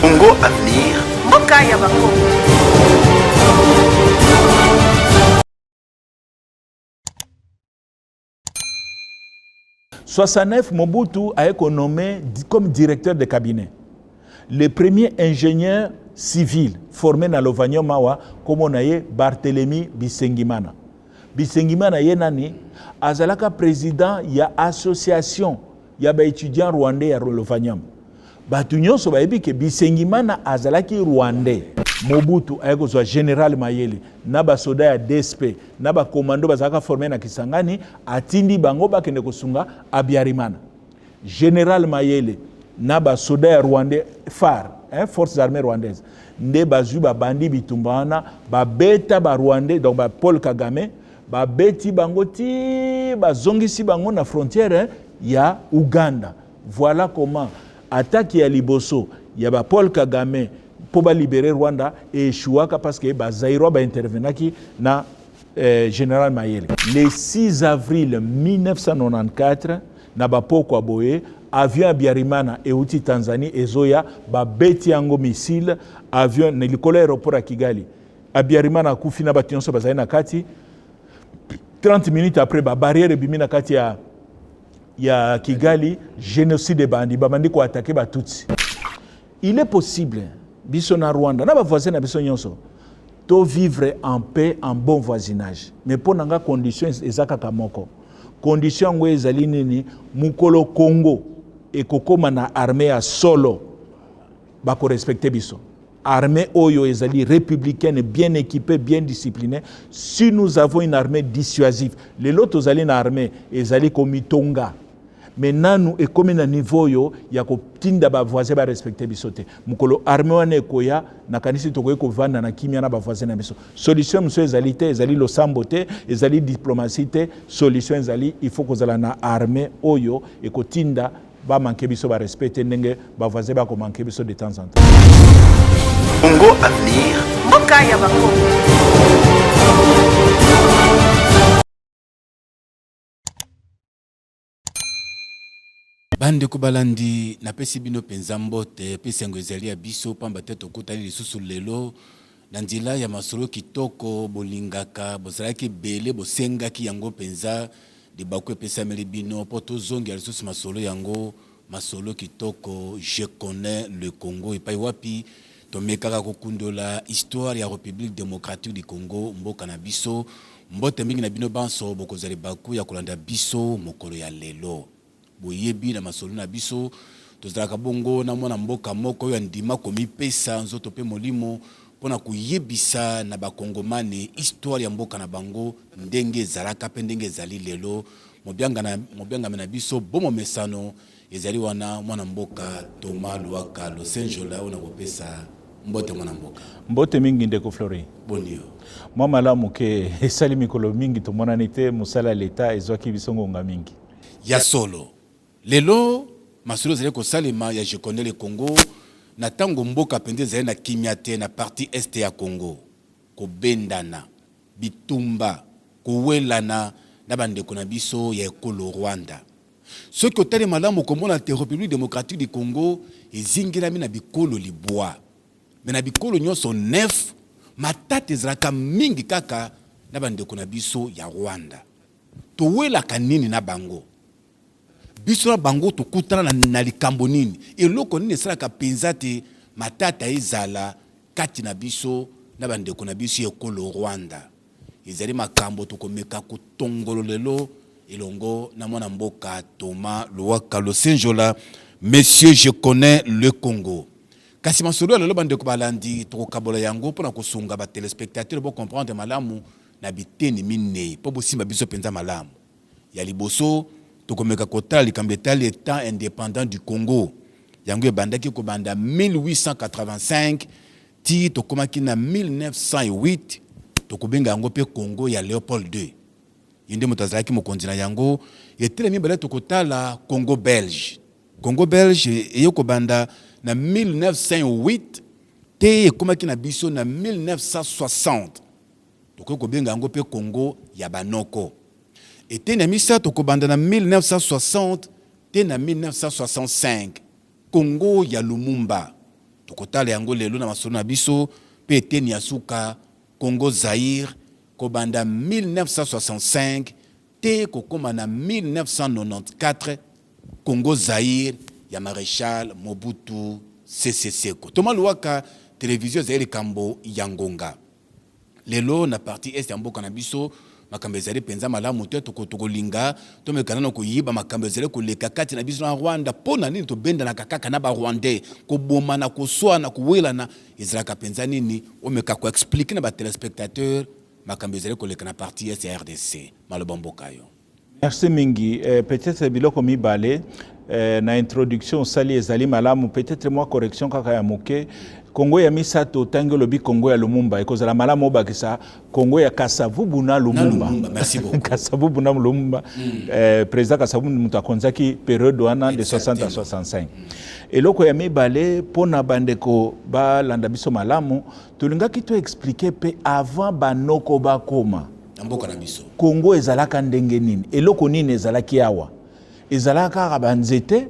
Congo Avenir. Mboka ya Bakongo. En 69, Mobutu a été nommé comme directeur de cabinet. Le premier ingénieur civil formé dans l'Ovanium Mawa, comme on a eu Barthélemy Bisengimana. Bisengimana est nani, azalaka président il y a association, il y a des étudiants rwandais à l'Ovanium. Batunyo so baebi que Bisengimana azalaki rwandais. Mobutu ayeko so général Mayele, naba soda ya DSP, naba commando bazalaka formé na Kisangani, atindi bango bakende kosunga Abiyarimana. Général Mayele, naba soda ya rwandais phare, forces armées rwandaises. Nde bazu ba bandi bitumbana, ba beta ba rwandais, donc ba Paul Kagame, ba beti bango ti ba zongisi bango na frontière ya Uganda. Voilà comment attaque ya liboso ya ba Paul Kagame pour libérer Rwanda et échouaka parce que ba Zaïro ba intervenaki na général Mayele. Le 6 avril 1994 na ba poko aboye avion Abiyarimana et uti Tanzanie ezoya ba beti yango missile avion ne likolo aéroport à Kigali. Abiyarimana kufi na bationso bazali na kati 30 minutes après ba barrière bimina kati ya Kigali, génocide bandi bandi ko attaquer ba tutsi. Il est possible biso na Rwanda na ba voisin na biso nyonso to vivre en paix, en bon voisinage, mais pour nanga conditions ezaka kamoko. Condition ngo ezali nini mukolo Congo et kokoma na armée ya solo ba ko respecter biso. Armée oyo ezali républicaine bien équipée, bien disciplinée. Si nous avons une armée dissuasive, les lotos ezali na armée ezali komitonga. Maintenant nous et comme na niveau yo ya ko tinda ba voisin ba respecter bisote. Mukolo armée wana ekoya na kanisi tokoye ko vanda na kimia na ba voisin na biso. Solution monsieur ezali te, ezali lo sambote, ezali diplomatie te, solution ezali il faut ko zala na armée oyo et ko tinda ba manquer biso ba respecter ndenge ba voisin ba ko manquer biso de temps en temps. Congo Avenir. Mboka ya Bakongo. Bande kubalandi na pesi bino penza mbote pesi yango ezali ya biso pamba te tokutani lisusu lelo na nzela ya masolo kitoko bolingaka bozalaki bele bosengaki yango penza libaku epesameli bino po tozongi ya lisusu masolo yango masolo kitoko je connais le Congo epai wapi tomekaka kokundola histoire ya République démocratique du Congo mboka na biso mbote mingi na bino banso bokozali baku ya kolanda biso mokolo ya lelo boyebi na masolo na biso tozalaka bongo na mwana mboka moko ya ndima komipesa nzoto pe molimo pona kuyebisa na bakongomane histoire ya mboka na bango ndenge ezalaka pe ndenge ezali lelo mobianga na biso bomo mesano ezali wana mwana mboka Thomas Luaka Losenjola ona kopesa mbote mwana mboka mbote mingi ndeko Flori bonio mwa malamu ke esali mikolo mingi tomonani te mosala leta ezwaki biso ngonga mingi ya solo lelo masolo zele ko salema ya je connais le Congo na tango mboka pende zele na kimia te na partie est ya Congo ko bendana bitumba ko welana na bandeko na biso ya ekolo Rwanda ce que tele malamu komona te République démocratique du Congo ezingirami na bikolo libwa mais na bikolo nyonso neuf matata ezalaka mingi kaka na bandeko na biso ya Rwanda to welaka nini na bango biso na bango tokutana na likambo nini eloko nini esalaka penza te matata ezala kati na biso na bandeko na biso ekolo Rwanda ezali makambo tokomeka kotongolo lelo elongo na mwana mboka Thomas Luaka Losenjola monsieur je connais le Congo kasi masolo lelo bandeko balandi tokokabola yango pona kosunga ba téléspectateurs bo comprendre malamu na biteni minei po bosimba biso penza malamu ya liboso tokomeka kotala likambo etali état indépendant du Congo yango ebandaki kobanda 1885 ti tokomaki na 1908 tokobenga yango pe Congo ya Léopold II yende mutazalaki mokonzi na yango etelemi bale tokotala Congo belge eyokobanda na 1908 te ekomaki na biso na 1960 tokobenga yango pe Congo ya banoko et na misa tokobanda na 1960 te na 1965 Congo ya Lumumba tokotala yango lelo na masolo na biso pe eteni ya suka Congo Zaïre kobanda 1965 te kokoma na 1994 Congo Zaïre ya Maréchal Mobutu Sese Seko. Toma luwaka télévision Zaïre kambo yangonga. Lelo na partie est ya mboka na biso makambo ezali penza malamu te tokolinga tomekana na koyiba makambo ezali koleka kati na biso na Rwanda pona nini tobenda na kakaka na ba Rwandais koboma na koswa na kuwelana ezalaka penza nini omeka ko expliquer na ba téléspectateurs makambo ezali koleka na partie est ya RDC maloba mboka yo. Merci mingi. Peut-être biloko mibale na introduction sali ezali malamu, peut-être moi correction kaka ya moke. Congo ya misato tango lobi Congo ya Lumumba ekozala malamu bakisa Congo ya Kasavubu na Lumumba. Merci beaucoup. Kasavubu na Lumumba. Président Kasavubu mutu akonzaki période wana de 60 à 65. Eloko ya mibale pona bandeko ba landa biso malamu tulingaki to expliquer pe avant banoko bakoma. Mboka na biso. Congo ezalaka ndenge nini? Eloko nini ezalaki awa? Ezalaka banzete,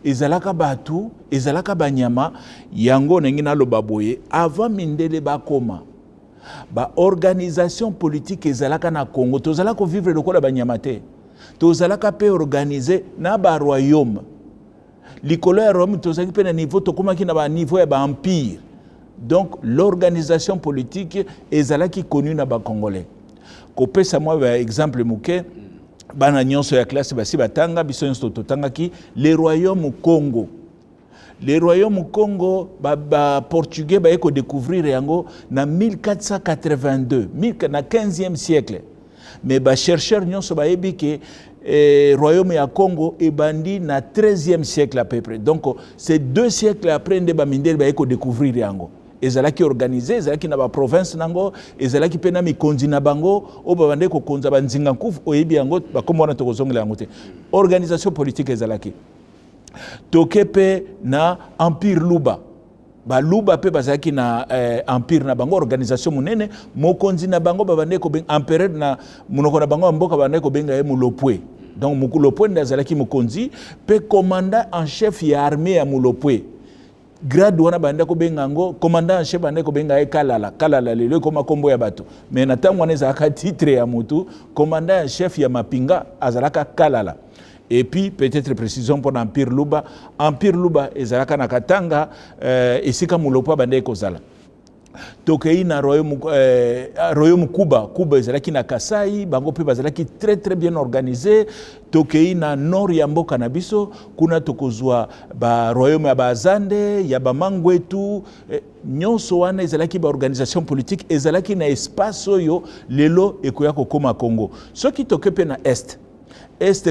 ezalaka batu, ezalaka banyama, yango nengi naloba boye avant mindele bakoma. Ba organisation politique ezalaka na Congo, tozalaka vivre lokola banyama te. Tozalaka pe organiser na ba royaume. Likolo ya royaume tozalaki pe na niveau tokomaki na ba niveau ya ba empire. Donc l'organisation politique ezalaki connue na ba Congolais. Kopesa moi exemple muke bana nyonso ya classe basi batanga biso nyonso totanga ki les royaumes Congo. Les royaumes Congo ba portugais ba eko découvrir yango na 1482 na 15e siècle. Mais ba chercheurs nyonso ba yebi ke royaume ya Congo ebandi na 13e siècle à peu près. Donc c'est 2 siècles après nde ba mindele ba eko découvrir yango. Ezalaki organisé, ezalaki na ba province nango, ezalaki pena mikondi na bango, o babande ko konza banzinga nkufu oyebi yango bakomona tokozongela yango te. Organisation politique ezalaki. Tokepe na Empire Luba. Ba Luba pe bazalaki na empire na bango organisation munene, mokonzi na bango babande ko ben empereur na munoko na bango mboka babande ko benga ye Mulopwe. Donc Mulopwe ndazalaki mokonzi pe commandant en chef ya armée ya Mulopwe. Grade wana banda ko bengango commandant en chef banda ko benga e kalala lelo koma kombo ya bato mais na tango wana ezalaka titre ya mutu commandant en chef ya mapinga azalaka kalala. Et puis peut-être précision pour Empire Luba ezalaka na Katanga esika Mulopwe banda ekozala. Tokei na royaume Kuba ezalaki na Kasai bango pe bazalaki très bien organisé. Tokei na nord ya mboka na biso kuna tokozwa ba royaume ya Bazande ya Bamangwetu nyonso wana ezalaki ba organisation politique ezalaki na espace oyo lelo ekoya kokoma Congo. Soki tokepe na est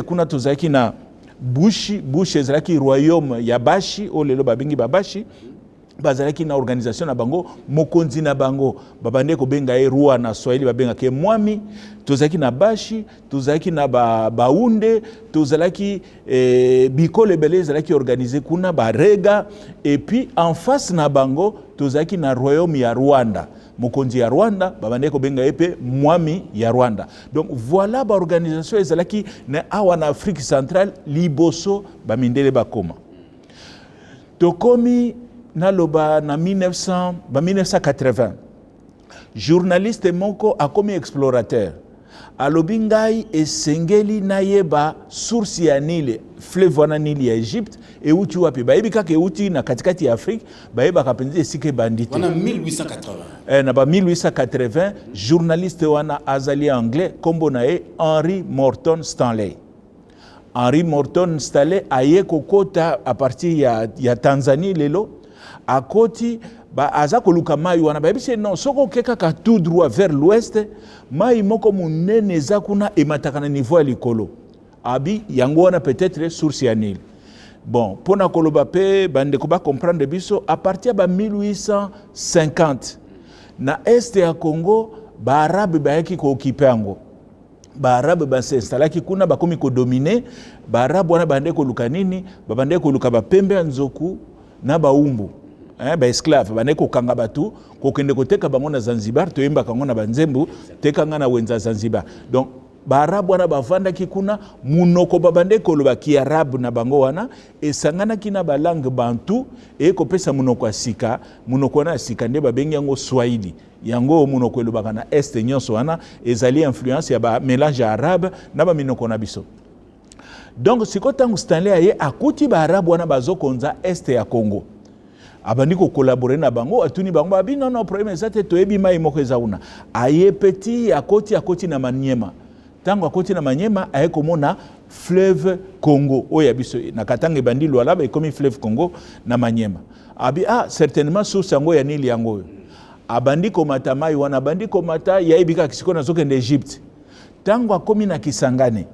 kuna tozalaki na Bushi ezalaki royaume ya Bashi o lelo babingi babashi bazalaki na organisation na bango mokonzi na bango babande ko benga Roi na Swahili babenga ke mwami tozalaki na Bashi tozalaki na baunde tozalaki bikole bele zalaki organisé kuna barega et puis en face na bango tozalaki na royaume ya Rwanda mokonzi ya Rwanda babande ko benga epe mwami ya Rwanda. Donc voilà ba organisation ezalaki na awa na Afrique centrale liboso ba mindele bakoma tokomi naloba na 1980 journaliste moko akomi explorateur alobi ngai esengeli nayeba source ya Nile fleuve wana Nile ya Egypte euti wapi bayebi kaka euti na katikati ya Afrique bayeba kapenzi esike bandite wana 1880 na ba 1880 journaliste wana azali anglais kombo na ye Henry Morton Stanley aye kokota a partir ya Tanzanie lelo akoti ba azako luka mai wana babise non soko keka ka tout droit vers l'ouest mai moko munene zakuna emataka na niveau ya likolo abi yango wana peut-être source ya Nil. Bon pona koloba pe bande ko ba comprendre biso a partir ba 1850 na est ya Congo ba arabe ba yaki ko occuper yango ba arabe ba s'installaki kuna ba komi ko dominer ba arabe wana bande ko luka nini ba bande ko luka ba pembe ya nzoku na ba umbu ba esclave bane ko kanga batu ko kende ko teka bango na Zanzibar to yemba kango na banzembu teka nga na wenza Zanzibar. Donc baarabu wana bavandaki kuna munoko babande koloba kiarabu na bango wana esanganaki na balangue bantu ekopesa munoko ya sika munoko wana ya sika nde babengi yango swahili yango munoko elobaka na este nyonso wana ezali influence ya bamélange ya arabe na baminoko na biso. Donc siko ntango Stanley aye akuti baarabu wana bazokonza este ya Congo abandi kokolabore na bango atuni bango babi non problème eza te toyebi mai moko eza una aye petit akoti na Maniema. Tango akoti na Maniema aye komona fleuve Congo oya biso na katanga ebandi lwala ba ekomi fleuve Congo na Maniema. Abi certainement source yango ya Nili yango abandi komata mai wana abandi komata yaibika kisiko na zokende Egypte. Tango akomi na Kisangani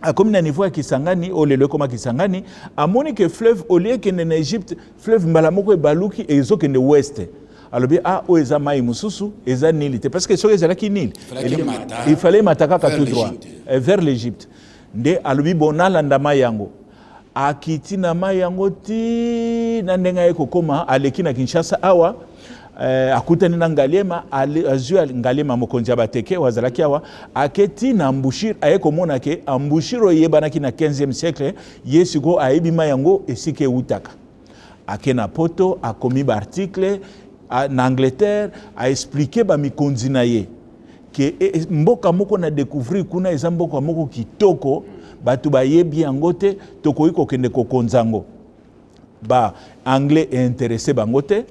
akomi na niveau ya Kisangani olelo koma Kisangani amoni ke fleuve olie kende na Egypte fleuve mbala moko ebaluki ezokende ouest alobi o eza mai mususu eza Nili te parce que soki ezalaki Nili il fallait mataka tout droit vers l'Égypte nde alobi bonalanda mai yango akiti na mai yango ti na ndenga ye kokoma aleki na Kinshasa awa akutani na Ngaliema azua Ngaliema mokonzi ya bateke wazalaki awa aketi na Mbushir aye komona ke Mbushiro yebanaki na 15e siècle yesiko ayebima yango esike utaka ake na poto akomi ba article na Angleterre a expliqué ba mikonzi na ye ke mboka moko na découvrir kuna eza mboka moko kitoko batu bayebi yango te tokoki kokende kokonzango ba anglais intéressé bango te.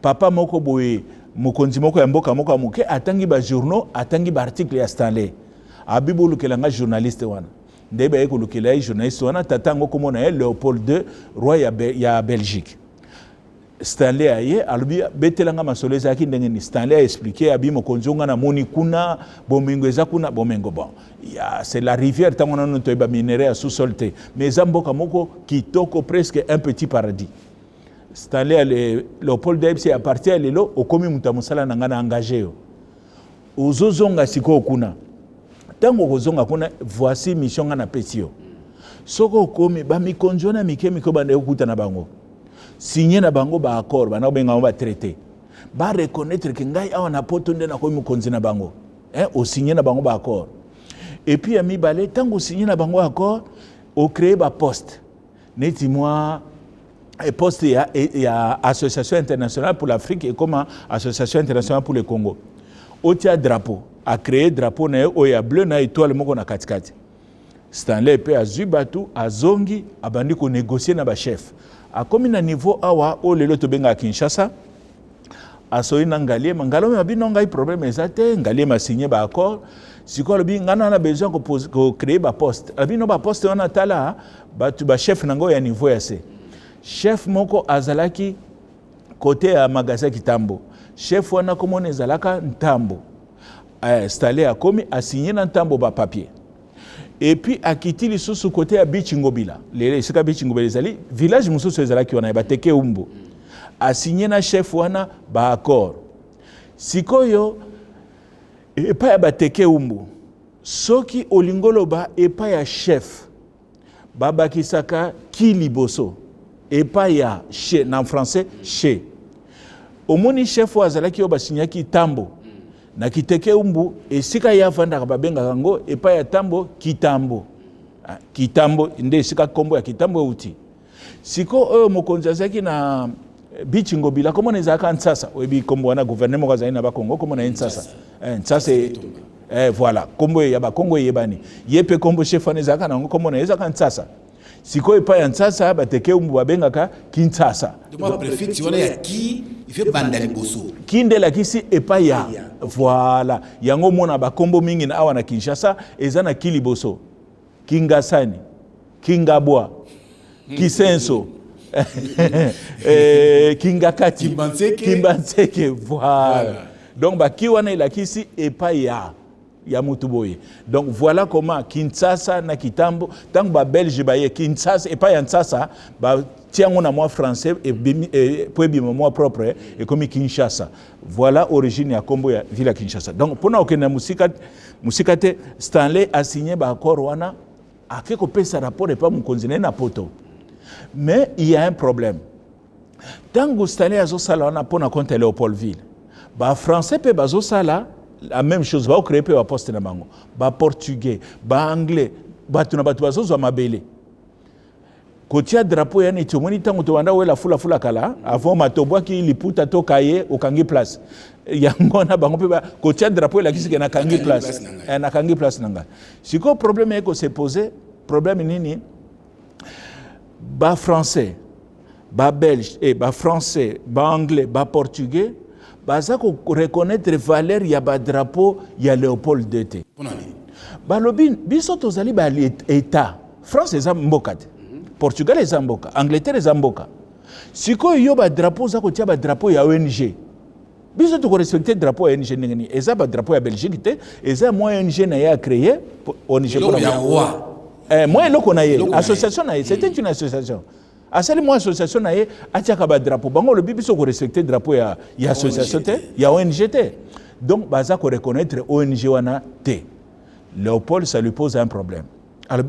Papa moko boye mokonzi moko ya mboka moko amuke atangi ba journaux atangi ba article ya Stanley abibo lukelanga journaliste wana ndeba yeko lukela journaliste wana tatango komona ye Léopold II roi ya Belgique. Stanley aye alubi betelanga masoleza yaki ndenge ni Stanley a expliqué abi mokonzi nga moni kuna bomengo eza kuna bomengo bon ya c'est la rivière tango na nto ba minerai sous-sol te mais za mboka moko kitoko presque un petit paradis. Stanley Léopold II à partir lelo okomi mutamusala na ngana engagé yo uzozonga siko kuna tango kozonga kuna voici mission ngana petio soko okomi ba mikonzo na mikemiko bande okuta na bango signé na bango ba accord bana benga ba traité ba reconnaître que ngai awa na poto nde na komi konzi na bango o signé na bango ba accord et puis ami balé tango signé na bango accord o créer ba poste neti moi et poste il y a Association internationale pour l'Afrique et comme Association internationale pour le Congo. Otia drapeau, a créé drapeau na oya bleu na étoile moko na katikati. Stanley pe azubatu azongi abandi ko négocier na ba chef. A comme na niveau awa o lelo to benga Kinshasa. Asoyi na Ngaliema, Ngaliema bino ngai problème ezate, Ngaliema signé ba accord. Siko lobi ngana na besoin ko créer ba poste. Abino ba poste wana tala batu ba chef nango ya niveau ya se. Chef moko azalaki côté ya magasin Kitambo. Chef wana komone zalaka Ntambo. Stanley akomi a signé na Ntambo ba papier. Et puis akiti lisusu côté ya Bichingobila. Lele sika Bichingobila ezali village mususu ezalaki wana ba teke umbu. A signé na chef wana ba accord. Sikoyo epa ya ba teke umbu. Soki olingolo ba epa ya chef. Baba kisaka kiliboso. Et pas ya chez en français chez omoni chef wa zalaki yo basinyaki Tambo na kiteke umbu esika ya vanda babenga kango et pas ya Tambo Kitambo Kitambo nde esika kombo ya Kitambo uti siko mokonzi azaki na Bichingobila komo nezaka Ntsasa oyebi kombo wana gouvernement kazali na ba Congo komo na Ntsasa Ntsasa voilà kombo ya ba Congo yebani yepe kombo chef wana ezaka nango komo na ezaka Ntsasa siko epa ya Ntsasa bateke umbu babengaka Kinshasa. Donc préfixe wana ya ki il fait bandali boso. Kinde la kisi epa ya voilà yango mona ba kombo mingi na awa na Kinshasa ezana Kiliboso, Kingasani, Kingabwa, Kisenso. Kingakati, Kimbanseke voilà. Donc ba ki wana la kisi epa ya mutuboye. Donc voilà comment Kinshasa na Kitambo tant ba belge ba ye Kinshasa et pas ya Ntsasa ba tiango na moi français et pour bien moi propre et comme Kinshasa. Voilà origine ya kombo ya ville Kinshasa. Donc pona okena musikate Stanley a signé ba accord wana akeko pesa rapport et pas mon continent na poto. Mais il y a un problème. Tango Stanley azo sala wana pona compte Léopoldville. Ba français pe bazo sala la même chose ba créer pe ba poste na bango ba portugais ba anglais batu na batu bazozo mabele kotia drapeau ya neti omoni tango to wanda wela fula kala avant matobwa ki liputa to kaye okangi place yango na bango pe ba kotia drapeau la kisike na kangi place na kangi place nanga siko problème eko se poser problème nini ba français ba belge et ba français ba anglais ba portugais baza ko reconnaître valeur ya ba drapeau ya Léopold II ba lobi biso tozali ba état France eza mboka te Portugal eza mboka Angleterre eza mboka siko yo ba drapeau za ko tia ba drapeau ya ONG biso to ko respecter drapeau ya ONG ngeni eza ba drapeau ya Belgique te eza mo ONG na ya créé ONG pour la moi eloko na ye association na ye c'était une association asali mo association na ye atiaka ba drapeau bango le biso ko respecter drapeau ya association te ya ONG te donc baza ko reconnaître ONG wana te Léopold ça lui pose un problème alors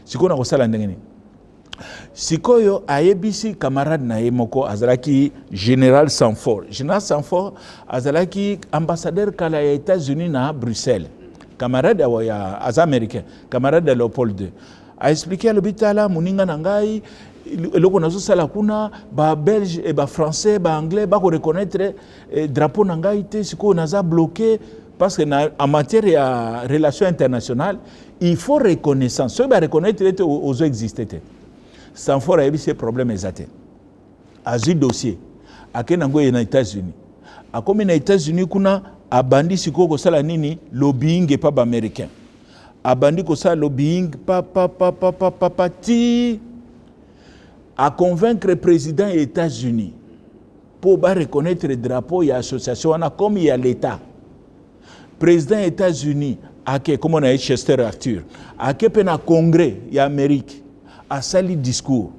siko na ko sala ndengeni sikoyo ayebisi camarade na ye moko azalaki général Sanfort azalaki ambassadeur kala ya États-Unis na Bruxelles camarade ya az américain camarade de Léopold II a expliqué l'hôpital muninga na ngai eloko nazo sala kuna ba belge et ba français ba anglais ba ko reconnaître drapeau na ngai te sikoyo naza bloqué parce que en matière de relations internationales il faut reconnaissance so ba reconnaître aux exister Sanfort a eu ces problèmes exacts. A eu dossier. A kenango aux États-Unis. A comme aux États-Unis kuna a bandi siko ko sala nini lobbying et pas américain. A bandi ko sala lobbying ti a convaincre le président des États-Unis pour reconnaître le drapeau et l'association comme il y a l'État. Président des États-Unis a comme on a eu Chester Arthur. A pena congrès ya Amérique. A sali discours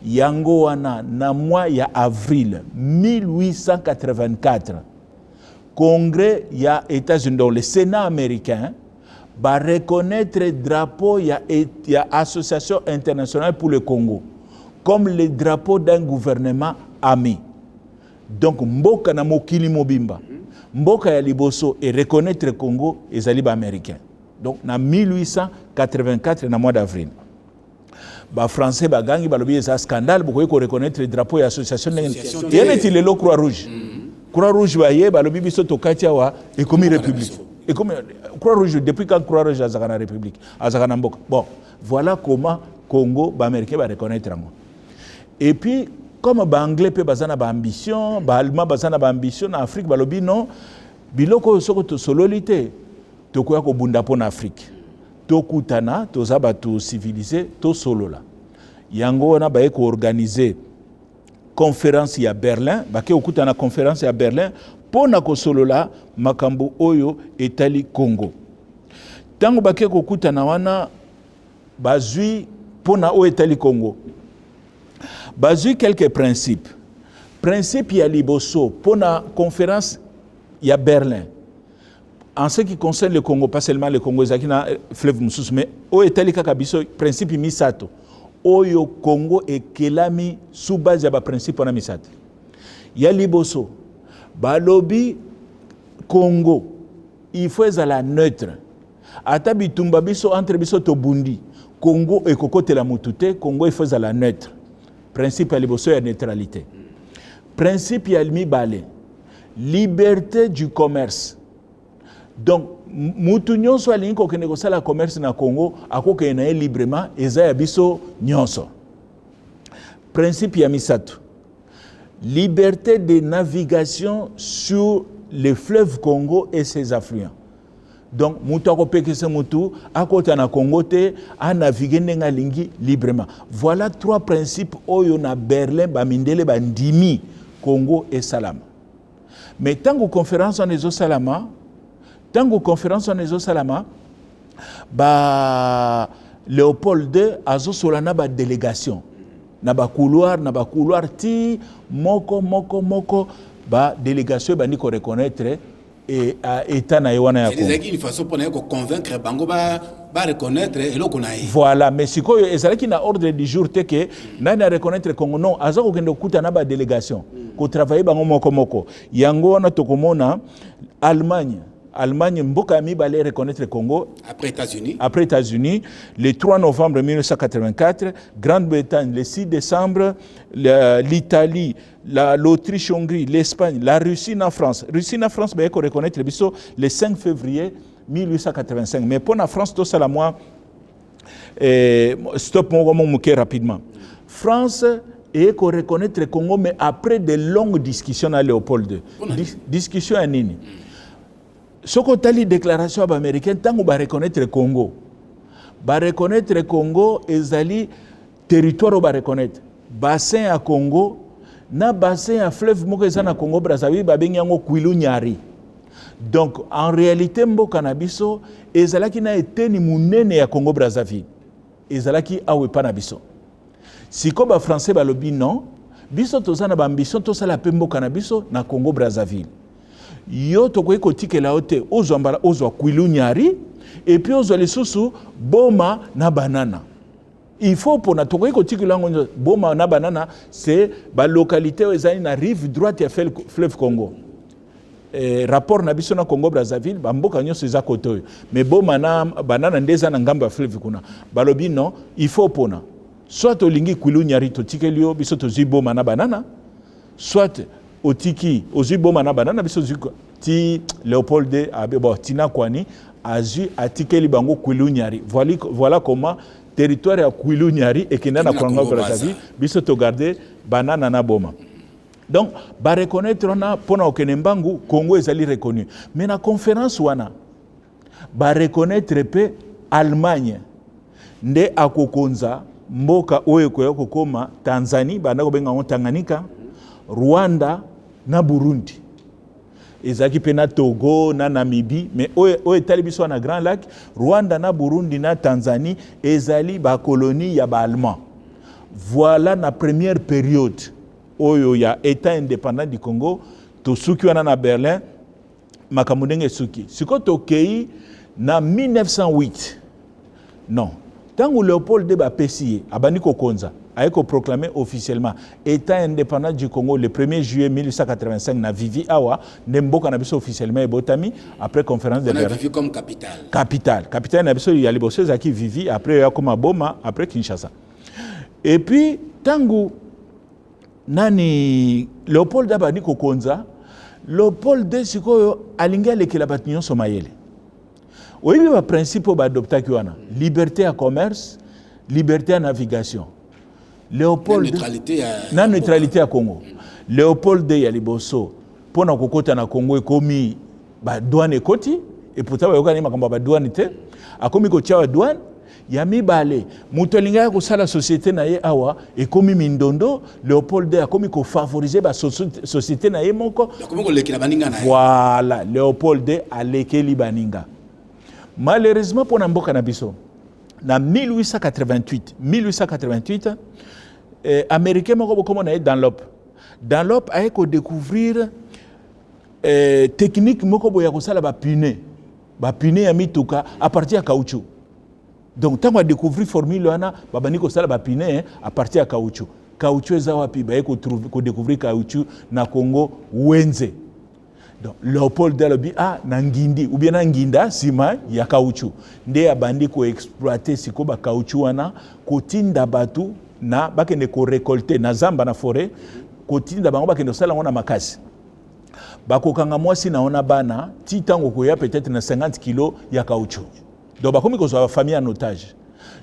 yango wana na mois ya avril 1884 congrès ya États-Unis donc le Sénat américain va reconnaître le drapeau ya association internationale pour le Congo comme le drapeau d'un gouvernement ami donc mboka na mokili mobimba mboka ya liboso et reconnaître le Congo ezali ba américain donc na 1884 na mois d'avril ba français ba gangi ba lobi ça scandale beaucoup ko reconnaître le drapeau et association il y a le croix rouge ba ye ba lobi biso to katia wa et comme république et comme croix rouge depuis quand croix rouge a la république azakana mboka bon voilà comment Congo ba américain ba reconnaître ngo et puis comme ba anglais pe bazana ba ambition ba allemand bazana ba ambition na Afrique ba lobi non biloko soko to sololité to ko ko bunda po na Afrique tokutana tozaba to civilisé to solola yango wana ba ko organiser conférence ya Berlin ba ke okutana conférence ya Berlin pona ko solola makambo oyo etali Congo tango ba ke okutana wana bazui pona o etali Congo bazui quelques principes ya liboso pona conférence ya Berlin. En ce qui concerne le Congo, pas seulement le Congo, Zakina fleuve Moussous, mais au Italie Kakabiso, principe misato. Oyo Congo et Kelami sous base de principe on a misato. Ya liboso, balobi Congo, il faut être la neutre. Atabi tumbabiso entre biso to bundi. Congo et Koko te la mutute, Congo il faut être la neutre. Principe ya liboso ya neutralité. Principe ya mi balé. Liberté du commerce. Donc, mutu nyonso alingi kokende kosala commerce na Congo akokende na ye librement eza ya biso nyonso. Principe ya misato. Liberté de navigation sur le fleuve Congo et ses affluents. Donc, mutu akopekese mutu akota na Congo te a naviguer ndenga lingi librement. Voilà trois principes oyo na Berlin bamindele bandimi Congo et Salama. Mais tango conférence en ezo Salama tango conférence en ezo Salama ba Léopold II azo solana ba délégation na ba couloir ti moko ba délégation ba ni ko reconnaître et état na ywana ya Congo. C'est une façon pour nous convaincre bango ba reconnaître et lo konaï. Voilà, mais sikoyo ezalaki na ordre du jour te que nani reconnaître Congo non azo ko kende kuta na ba délégation ko travailler bango moko yango wana tokomona Allemagne Allemagne, mboka mi balé reconnaître le Congo. Après États-Unis. Après États-Unis, le 3 novembre 1984, Grande-Bretagne, le 6 décembre, l'Italie, l'Autriche-Hongrie, l'Espagne, la Russie, la France. Russie, la France, ben, reconnaître le 5 février 1885. Mais pour la France, tout ça, là, moi, stop mon rapidement. France et qu'on reconnaître le Congo, mais après de longues discussions à Léopold II. Discussion à Nini. Ce qu'on a dit déclaration américaine, tant qu'on va reconnaître le Congo, va reconnaître le Congo, et territoire va reconnaître. Bassin à Congo, na bassin à fleuve Mokezana à Congo, Brazzaville, va bien yango Kwilu Nyari. Donc en réalité, mbo cannabis, ezalaki na été ni munene ya Congo Brazzaville. Ezalaki awe panabiso. Si comme français balobi non, biso tozana ba ambition to sala pembo cannabis na Congo Brazzaville. Yo tokoki kotikela ote ozwa ozwa Kwilu Nyari et puis ozwa lisusu boma na banana. Il faut pour na tokoki kotikela boma na banana, c'est ba localité ezali na rive droite ya fleuve Congo. Rapport na biso na Congo Brazzaville bamboka nyonso eza koto mais boma na banana ndeza na ngamba fleuve kuna balobi non il faut pona soit olingi Kwilu Nyari totikeli yo biso tozwi boma na banana soit otiki ozwi boma na banana biso ti Léopold II bon tina kwani azwi atikeli bango Kwilu Nyari voilà comment territoire ya Kwilu Nyari ekenda na Congo Brazzaville biso to garder banana na boma. Donc ba reconnaître na pona okenembangu Congo ezali reconnu mais na conférence wana ba reconnaître pe Allemagne nde akokonza mboka oyo koya kokoma Tanzanie banda kobenga Tanganyika, Rwanda na Burundi. Ezaki pe na Togo na Namibie mais oyo etali biso na Grand Lac, Rwanda na Burundi na Tanzanie ezali ba colonie ya ba allemand. Voilà la première période oyo ya état indépendant du Congo to suki wana na Berlin makamundenge suki. Siko tokei na 1908. Non. Tango Léopold II bapesi abani kokonza ayeko proclamé officiellement état indépendant du Congo le 1er juillet 1885 na Vivi awa ndemboka na biso officiellement ebotami après conférence de Berlin. On a Vivi comme capitale. Capitale na biso ya liboso zaki Vivi après ya koma Boma après Kinshasa. Et puis tango nani Léopold II abani kokonza Léopold II sikoyo alinga lekela batinyo somayele. Oui, le principe d'adopter liberté à commerce, liberté à navigation. Léopold na neutralité à Congo. Léopold II Yaliboso pour na kokota na Congo ekomi ba douane ekoti et pourtant ba yokani makamba ba douane te akomi ko tia douane ya mibale muto linga ko sala société na ye awa ekomi mindondo Léopold II akomi ko favoriser ba société na ye moko akomi ko lekela baninga na ye. Voilà, Léopold II alekeli baninga. Malheureusement pour Namboka Nabiso, en 1888, Américains comme Dunlop a découvrir technique moko ya kosala ba pune ya mituka à partir de caoutchouc. Donc tant qu'on découvrir formule wana babani kosala ba pune à partir de caoutchouc. Caoutchouc za wapi ba ko découvrir caoutchouc na Congo Wenze. Donc Léopold II nangindi ou bien nanginda sima ya caoutchouc nde abandi ko exploiter siko ba caoutchouc wana kotinda batu na bakende ko récolter na zamba na forêt kotinda bango bakende sala ngona makasi bakokanga mwasi na ona bana ti tango ko ya peut-être na 50 kg ya caoutchouc. Donc bakomi ko zo famille en otage.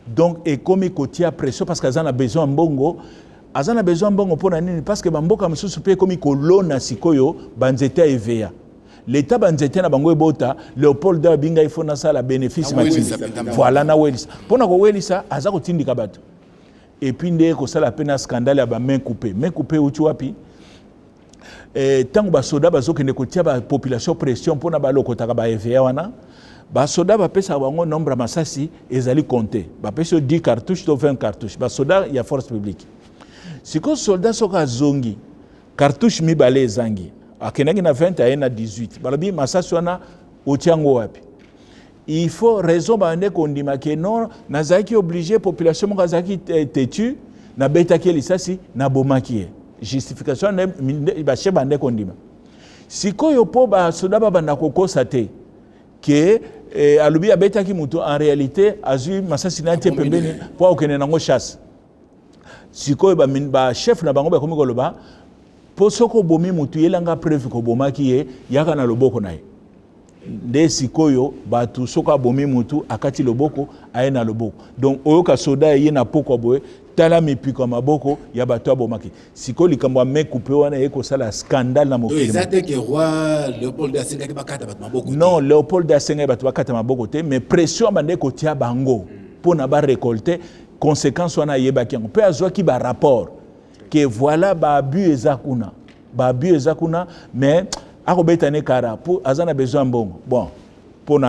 Donc et comme kotia pression parce qu'ils ont besoin mbongo azana besoin mbongo pona nini parce que bamboka msusu pe komi kolona sikoyo banzete EVA l'état banzete na bango ebota Léopold II binga ifona sala bénéfice matini voilà na welisa pona ko welisa aza ko tindika bato et puis ndé ko sala pena scandale ya ba main coupée uti wapi tango ba soda bazokende ko tia ba population pression pona ba lokotaka ba EVA wana ba soda ba pesa bango nombre masasi ezali compter ba pesa 10 cartouches to 20 cartouches ba soda ya force publique. Si les soldats sont à Zongi, cartouche mi balé zangi, akenagi na 20 à 18, balabi masasi wana otiango wapi. Il faut raison bande kondima ke non nazaki obligé population mokazaki tetu na betaki lisasi na bomaki. Justification ba che bande kondima. Si koyo po ba soda ba banda kokosa te, que alobi abetaki mutu en réalité azui masasina tie pembeni po okene nango chasse sikoyo ba chef na bango bakomi koloba po soko bomi mutu yelanga preuve ko bomaki ye yaka na loboko na ye nde sikoyo batu soko abomi mutu akati loboko aye na loboko donc oyoka soda ye na poko boye tala mipiko maboko ya bato abomaki siko likambo me coupe wana ye ko sala scandale na mokili exacte que roi Léopold asenga ki bakata bato maboko non Léopold asenga bato bakata maboko te mais pression bande ko tia bango pona ba récolter conséquence wana yebaki ngo pe azwa ki ba rapport que voilà ba abus ezakuna mais akobetane kara pour azana besoin mbongo bon pour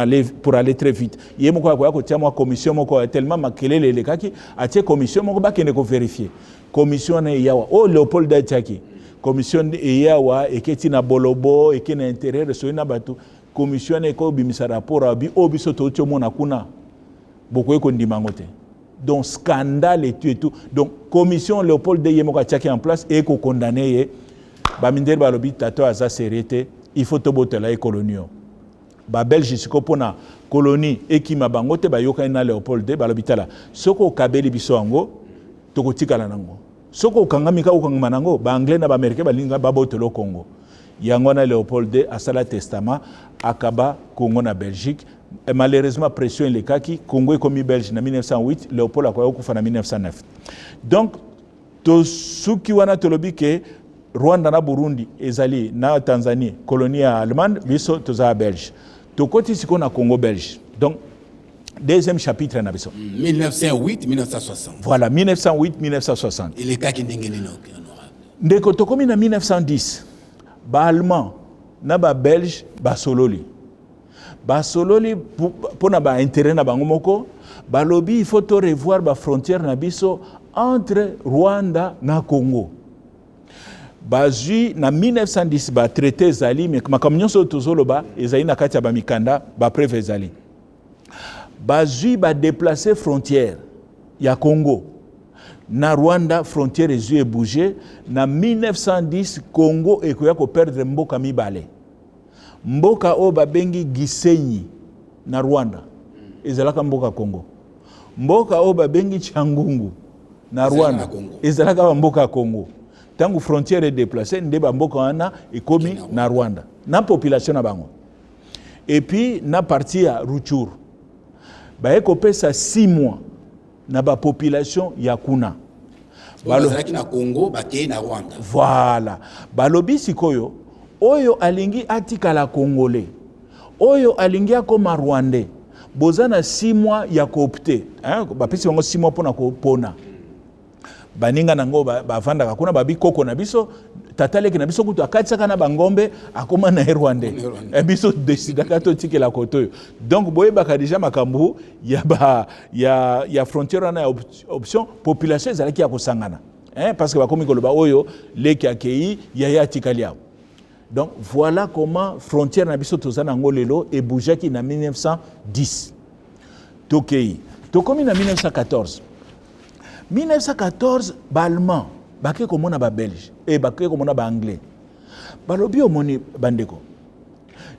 aller très vite yé moko ya ko tia moi commission moko tellement makelele le kaki atie commission moko ba kene ko vérifier commission na yawa o Léopold Atiaki commission yawa eketi na bolobo ekena intérêt de soina batu commission na ko bimisa rapport abi obiso to tio mona kuna boko eko ndimango te donc scandale et tout donc commission Léopold Yemoko Atiaki en place et ko condamné ba minder ba lobi tato aza serité il faut to botela colonio ba Belge siko pona colonie ekima bango te ba yoka na Léopold ba lobi tala soko kabeli biso ango to ko tikala nango soko kangamika ukangama nango ba anglais na ba américain ba linga ba botelo Congo yango na Léopold asala testament akaba Congo na Belgique et malheureusement pression le kaki Congo est comme Belge en 1908 Léopold a kufa en 1909 donc to suki wana tolobi ke Rwanda na Burundi ezali na Tanzanie colonie allemande biso toza Belge to koti siko na Congo belge donc deuxième chapitre na biso 1908 1960 voilà 1908 1960 et les cas qui ndengene honorable ndeko tokomi na 1910 ba allemand na ba belge ba sololi pona ba intérêt na bango moko ba lobby il faut revoir ba frontière na biso entre Rwanda na Congo bazui na 1910 ba traité zali mais makamnyo so tozoloba ezali na kati ya ba mikanda ba preuve zali bazui ba déplacer frontière ya Congo na Rwanda frontière ezui bouger na 1910 Congo ekoya ko perdre mboka mibale mboka o babengi Gisenyi na Rwanda ezalaka mboka Congo mboka o babengi Changungu na Rwanda ezalaka mboka Congo tangu frontière est déplacée nde ba mboka wana ekomi na Rwanda na population na bango et puis na partie ya Ruchuru ba ekopesa 6 mois na ba population ya kuna bazalaki na Congo bakei na Rwanda voilà balobi sikoyo oyo alingi atikala congolais oyo alingi akoma rwandais bozana 6 mois ya koopte hein bapesi bango 6 mois pona kopona baninga nango bavandaka kuna babi koko na biso tataleki na biso kutu akatisaka na bangombe akoma na rwandais biso desidaka totikela koto donc boyebaka déjà makambu ya frontière na option population ezalaki ya kosangana hein parce que bakomi koloba oyo leki akei ya tikali yao. Donc voilà comment frontière na biso tozana ngolelo et bougaki na 1910. Tokei. Tokomi na 1914. 1914 ba allemand bake komona ba belge et bake komona ba anglais. Balobi omoni bandeko.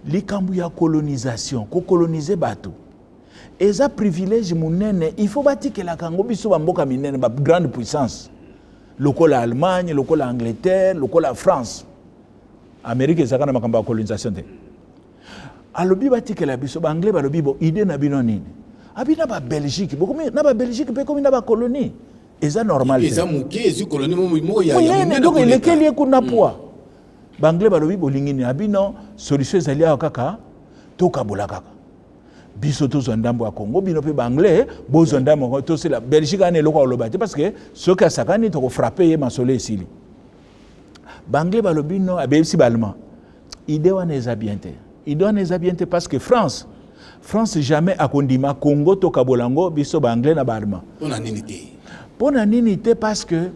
Likambu ya colonisation, ko coloniser bato. Eza privilège munene, il faut batikela kango biso ba mboka minene ba grande puissance. Lokola Allemagne, lokola Angleterre, lokola France. Amérique ezaka na makambo ya colonisation te alobi batikela biso ba anglais balobi bo idée na bino nini abina ba Belgique bokomi na ba Belgique pe komi na ba colonie eza normal eza muke ezi colonie mo ya donc lekeli kuna poa ba anglais balobi bolingi ni abino solution ezali kaka tokabola kaka biso tozo ndambo ya Congo bino pe ba anglais bozo ndambo to c'est la Belgique ane loko oloba te parce que soka sakani to ko frapper ye masole esili Banglais balobino abebisi balma idée wana eza bien te idée wana eza bien te parce que France jamais akondima Congo to kabolango biso banglais na balma pona nini te parce que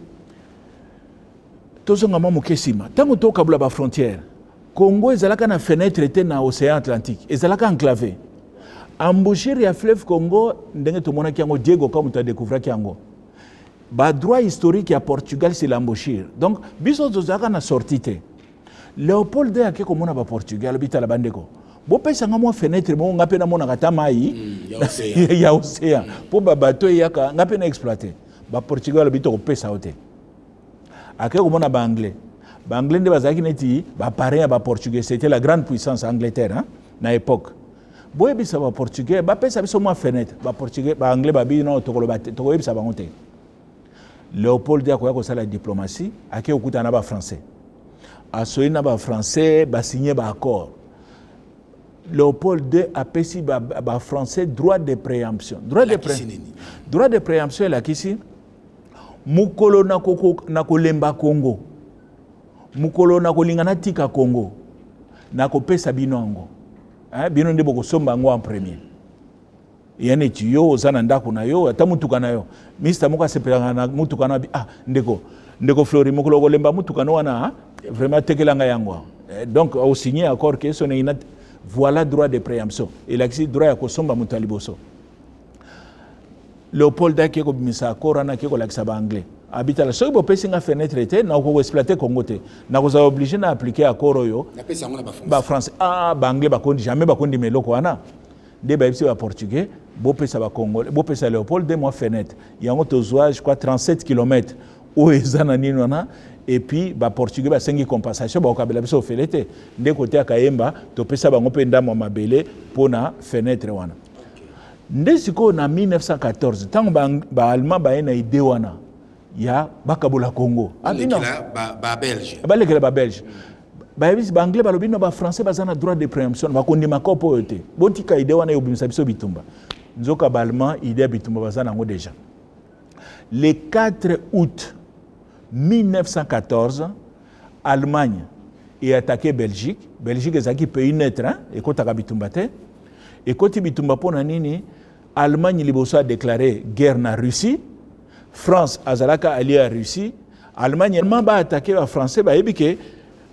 tozonga mo mokesima tango to kabula ba frontière Congo ezalaka na fenêtre te na océan Atlantique ezalaka enclavé embouchure ya fleuve Congo ndenge to mona kiango Diego comme tu as découvert kiango ba droit historique à Portugal c'est l'embouchure donc biso tozaka na sortie te Léopold a ke komona ba Portugal bitala bandeko Bo pesa nga mo fenêtre mo ngape na mona kata mai. Ya océan. Po ba bateau yaka ngape na exploiter. Ba Portugal bito ko pesa ote. Ake ko mona ba anglais. Ba anglais nde bazaki neti ba parrain ba portugais, c'était la grande puissance Angleterre hein, na époque. Bo ebisa ba portugais ba pesa biso mo fenêtre. Ba portugais ba anglais ba bi no tokolo ba toko ebisa ba ngote. Léopold ya ko sala diplomatie, ake okuta na ba français. Asoyi na ba français ba signer ba accord. Léopold II a pesi ba français droit de préemption. Droit de préemption la kisi mukolo na kolemba Congo. Mukolo na kolingana tika Congo. Na kopesa binongo. Hein, bino ndebo ko somba ngo en premier. Yane tiyo ozana ndako na yo ata mutuka na yo. Mr Moka sepelanga na mutuka na ndeko Flori mukolo kolemba mutuka no wana vraiment tekelanga yango. Donc au signer accord que son ina voilà droit de préemption. Et là droit ya kosomba mutaliboso. Léopold a ko bimisa accord na ko lakisa ba anglais. Habita la soki bo pesi nga fenêtre te na ko exploiter Congo te. Na ko za obligé na appliquer accord yo. Na pesi yango na ba France. Ah ba anglais ba kondi jamais ba kondi meloko wana. De ba ba portugais bo pesa ba congolais bo pesa Léopold de moi fenêtre. Yango tozwa je crois 37 km où ezana nini wana. Et puis ba portugais ba sengi compensation ba okabela biso felete nde côté akayemba to pesa bango pe ndamo mabele pona fenêtre wana. Nde siko na 1914 tango ba allemand ba ena idée wana ya bakabola Congo abino ba Belge balekela ba Belge ba yebisi ba anglais balobi no ba français bazana droit de préemption ba kondima ko po yote botika idée wana yobimisa biso bitumba nzoka ba allemand idée bitumba bazana ngo déjà le 4 août 1914, Allemagne est attaquée Belgique. Belgique est un pays neutre, hein, et quand tu as bitumbate, et quand tu bitumba pona nini, Allemagne a déclaré guerre na Russie, France azalaka alliée à Russie, Allemagne a attaqué les Français, ba ebike,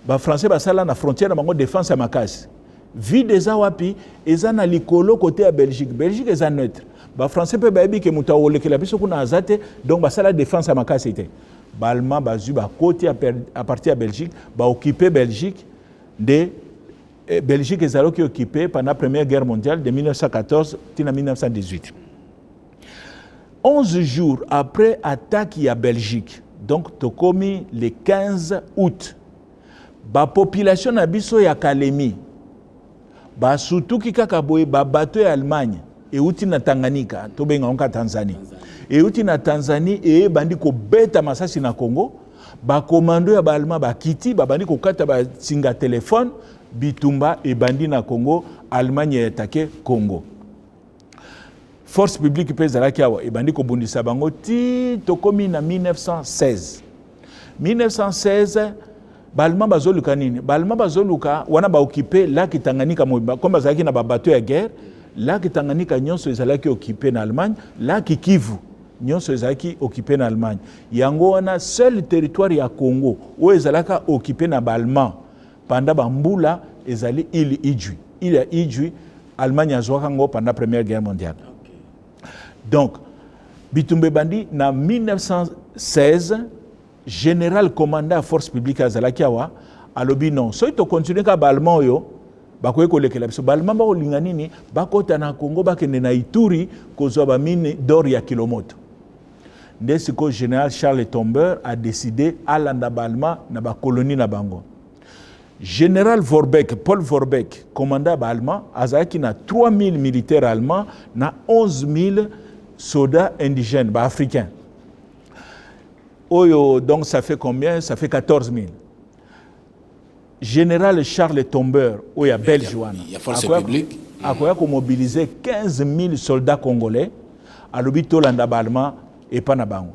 ba Français ba sala na frontière na bango défense à makasi. Vie des awapi, ezana likolo côté à Belgique. Belgique est neutre. Ba Français pe ba ebike muta oleke la biso kuna azate, donc ba sala défense à makasi était. Allemand bazu ba côté à partir de Belgique ba occupé Belgique de Belgique est alors qui occupé pendant la Première Guerre mondiale de 1914 à 1918. 11 jours après attaque à Belgique, donc tokomi le 15 août, ba population na biso ya Kalemi ba surtout kaka boye ba bateau Allemagne et uti na Tanganyika to benga onka Tanzanie. Et uti na Tanzanie et bandi ko beta masasi na Congo ba commando ya ba allemand ba kiti ba bandi ko kata ba singa téléphone bitumba et bandi na Congo Allemagne a attaqué Congo. Force publique pesa la kiawa et bandi ko bundisa bango ti tokomi na 1916. 1916 ba allemand bazoluka nini? Ba allemand bazoluka wana ba occuper la Tanganyika moba comme bazaki na ba bateau ya guerre la Tanganyika nyonso ezalaki occupé na Allemagne la Kivu nyonso ezalaki occupé na Allemagne yango wana seul territoire ya Congo où ezalaka occupé na Allemand pendant bambula ezali île Idjwi île ya Idjwi Allemagne azwaka ngo pendant la Première Guerre mondiale. Donc bitumbe bandi na 1916 général commandant force publique azalaki awa alobi non so to continuer ka Allemand yo bakoye kolekela biso balma ba olinga nini bakota na Congo bakende na Ituri kozwa ba mine d'or ya Kilomoto. Nde siko général Charles Tombeur a décidé alanda balma na ba colonie na bango. Général Vorbeck, Paul Vorbeck, commandant allemand, azaki na 3000 militaires allemands na 11000 soldats indigènes ba africains. Oyo donc ça fait combien? Ça fait 14 000. Général Charles Tombeur, où il y a Belge, il y a force publique. A mobilisé 15 000 soldats congolais à l'hôpital Landaballemand et Panabango.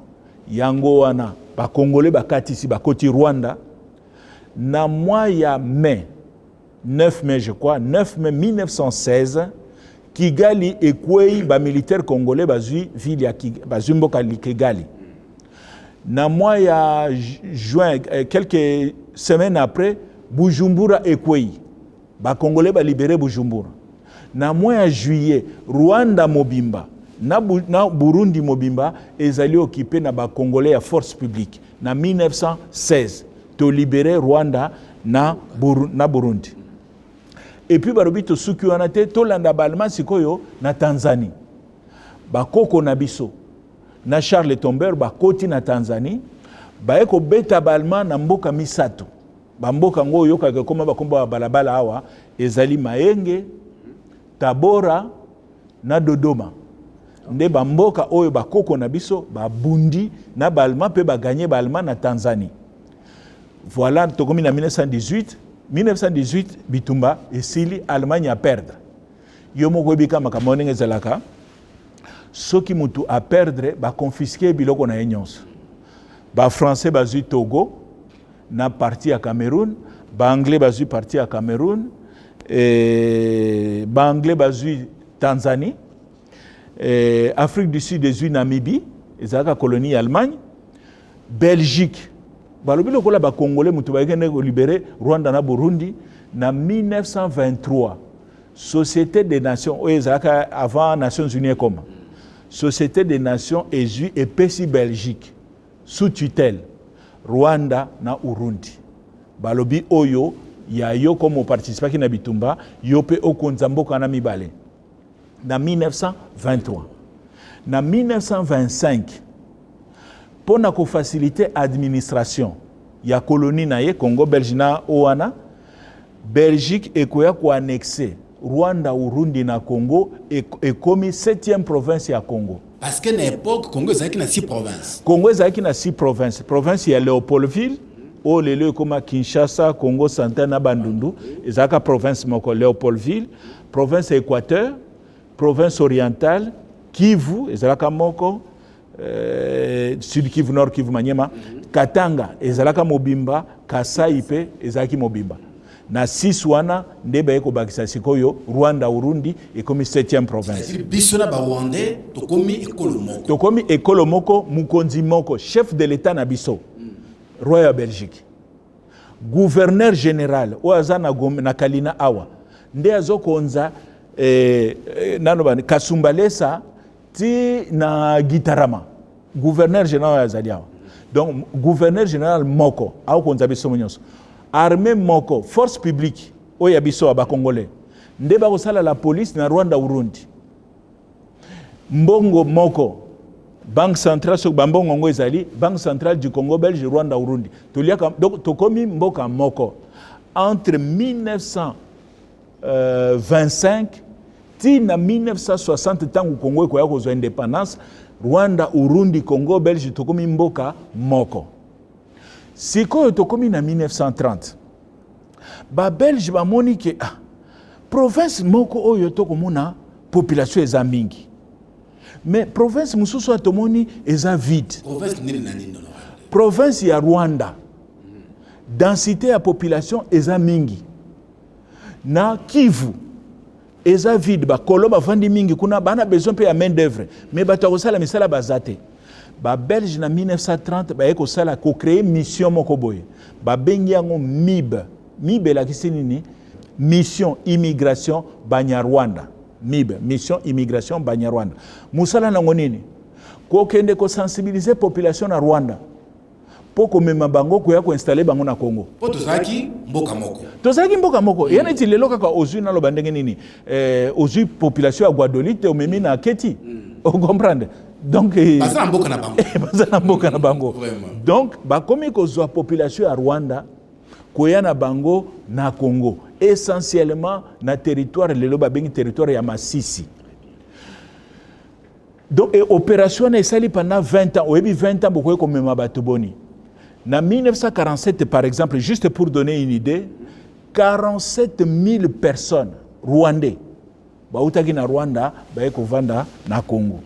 Yango wana, ba Congolais bakati ba koti Rwanda. Na mois ya mai, 9 mai je crois, 9 mai 1916, Kigali et Kwei, ba militaires congolais bazui ville ya Bazumboka Kigali. Na mois ya juin, quelques semaines après, Bujumbura et Kwei, ba Congolais ba libéré Bujumbura. Na mois ya juillet, Rwanda Mobimba, na Burundi Mobimba, ezali occupé na ba Congolais à force publique. Na 1916, to libéré Rwanda na Burundi. et puis balobi to suki wana te to landa balma sikoyo na Tanzanie bakoko na biso na Charles Tomber bakoti na Tanzanie baeko beta balma na mboka misato bamboka ngo yoka koma bakomba balabala awa ezali Mayenge, Tabora na Dodoma. Nde bamboka oyo bakoko na biso babundi na balma pe baganye balma na Tanzanie. Voilà, tokomi na 1918 bitumba esili Allemagne a perdre. Yo moko bika makamone ngezelaka soki mutu a perdre ba confisquer biloko na nyonso. Ba français bazui Togo na parti à Cameroun, ba anglais bazui parti à Cameroun, ba anglais bazui Tanzanie, Afrique du Sud bazui Namibie, ezaka colonie Allemagne, Belgique. Balobi lokola ba congolais mutu ba kende libérer Rwanda na Burundi na 1923. Société des Nations ezaka avant Nations Unies comme Société des Nations ezui et PECI Belgique sous tutelle Rwanda na Urundi. Balobi oyo ya yo comme participa ki na bitumba yo pe okonza mboka na mibale. Na 1923. Na 1925 pour na ko faciliter administration ya colonie na ye Congo Belge na oana Belgique ekoya ko annexer Rwanda Urundi na Congo et comme 7e province ya Congo. Parce que à l'époque, Congo est na 6 provinces. Congo est na 6 provinces. Province ya Léopoldville, o lelo comme Kinshasa, Congo Central na Bandundu, ezaka province moko Léopoldville, province Équateur, province orientale, Kivu, ezaka moko Sud Kivu, Nord Kivu, Maniema, Katanga, ezalaka Mobimba, Kasai pe ezaki Mobimba. Na 6 wana ndeba eko bakisa sikoyo Rwanda Urundi et comme 7e province. C'est-à-dire bisona ba Rwandais tokomi ekolo moko. Tokomi ekolo moko mukonzi moko chef de l'état na biso. Roi ya Belgique. Gouverneur général oazana na Kalina awa. Nde azokonza nano bani Kasumbalesa ti na Gitarama. Gouverneur général azali awa. Donc gouverneur général moko au konza biso nyonso. Armée moko, force publique, oya biso aba congolais. Ndeba kosala la police na Rwanda Urundi. Mbongo moko, Banque centrale sur Bambongo ngo ezali, Banque centrale du Congo Belge Rwanda Urundi. Donc tokomi mboka moko. Entre 1925 ti na 1960 tangu Congo ekoya kozwa indépendance, Rwanda Urundi Congo Belge tokomi mboka moko. Sikoyo tokomi na 1930. Ba Belge ba moni ke province moko oyo tokomona population eza mingi. Mais province mususu atomoni eza vide. Province nini na nini? Province ya Rwanda. Densité ya population eza mingi. Na Kivu eza vide ba koloba vandi mingi kuna bana besoin pe ya main d'œuvre. Mais bato kosala misala bazate. Ba Belge na 1930 ba eko sala ko créer mission moko boye ba bengi yango MIB la kisinini mission immigration Banyarwanda MIB mission immigration Banyarwanda musala nango nini ko kende ko sensibiliser population na Rwanda poko mema bango ko ya ko installer bango na Congo po tozaki mboka moko yana ti lelo kaka ozui na lo bandenge nini ozui population ya Guadeloupe o memi na Keti o comprendre. Donc baza mboka na bango. Donc ba komi kozwa population ya Rwanda koya na bango na Congo essentiellement na territoire lelo ba bengi territoire ya Masisi. Donc opération na esali pendant 20 ans, oyebi 20 ans bokoye komema bato boni. Na 1947 par exemple, juste pour donner une idée, 47 000 personnes rwandais ba utaki na Rwanda ba eko vanda na Congo.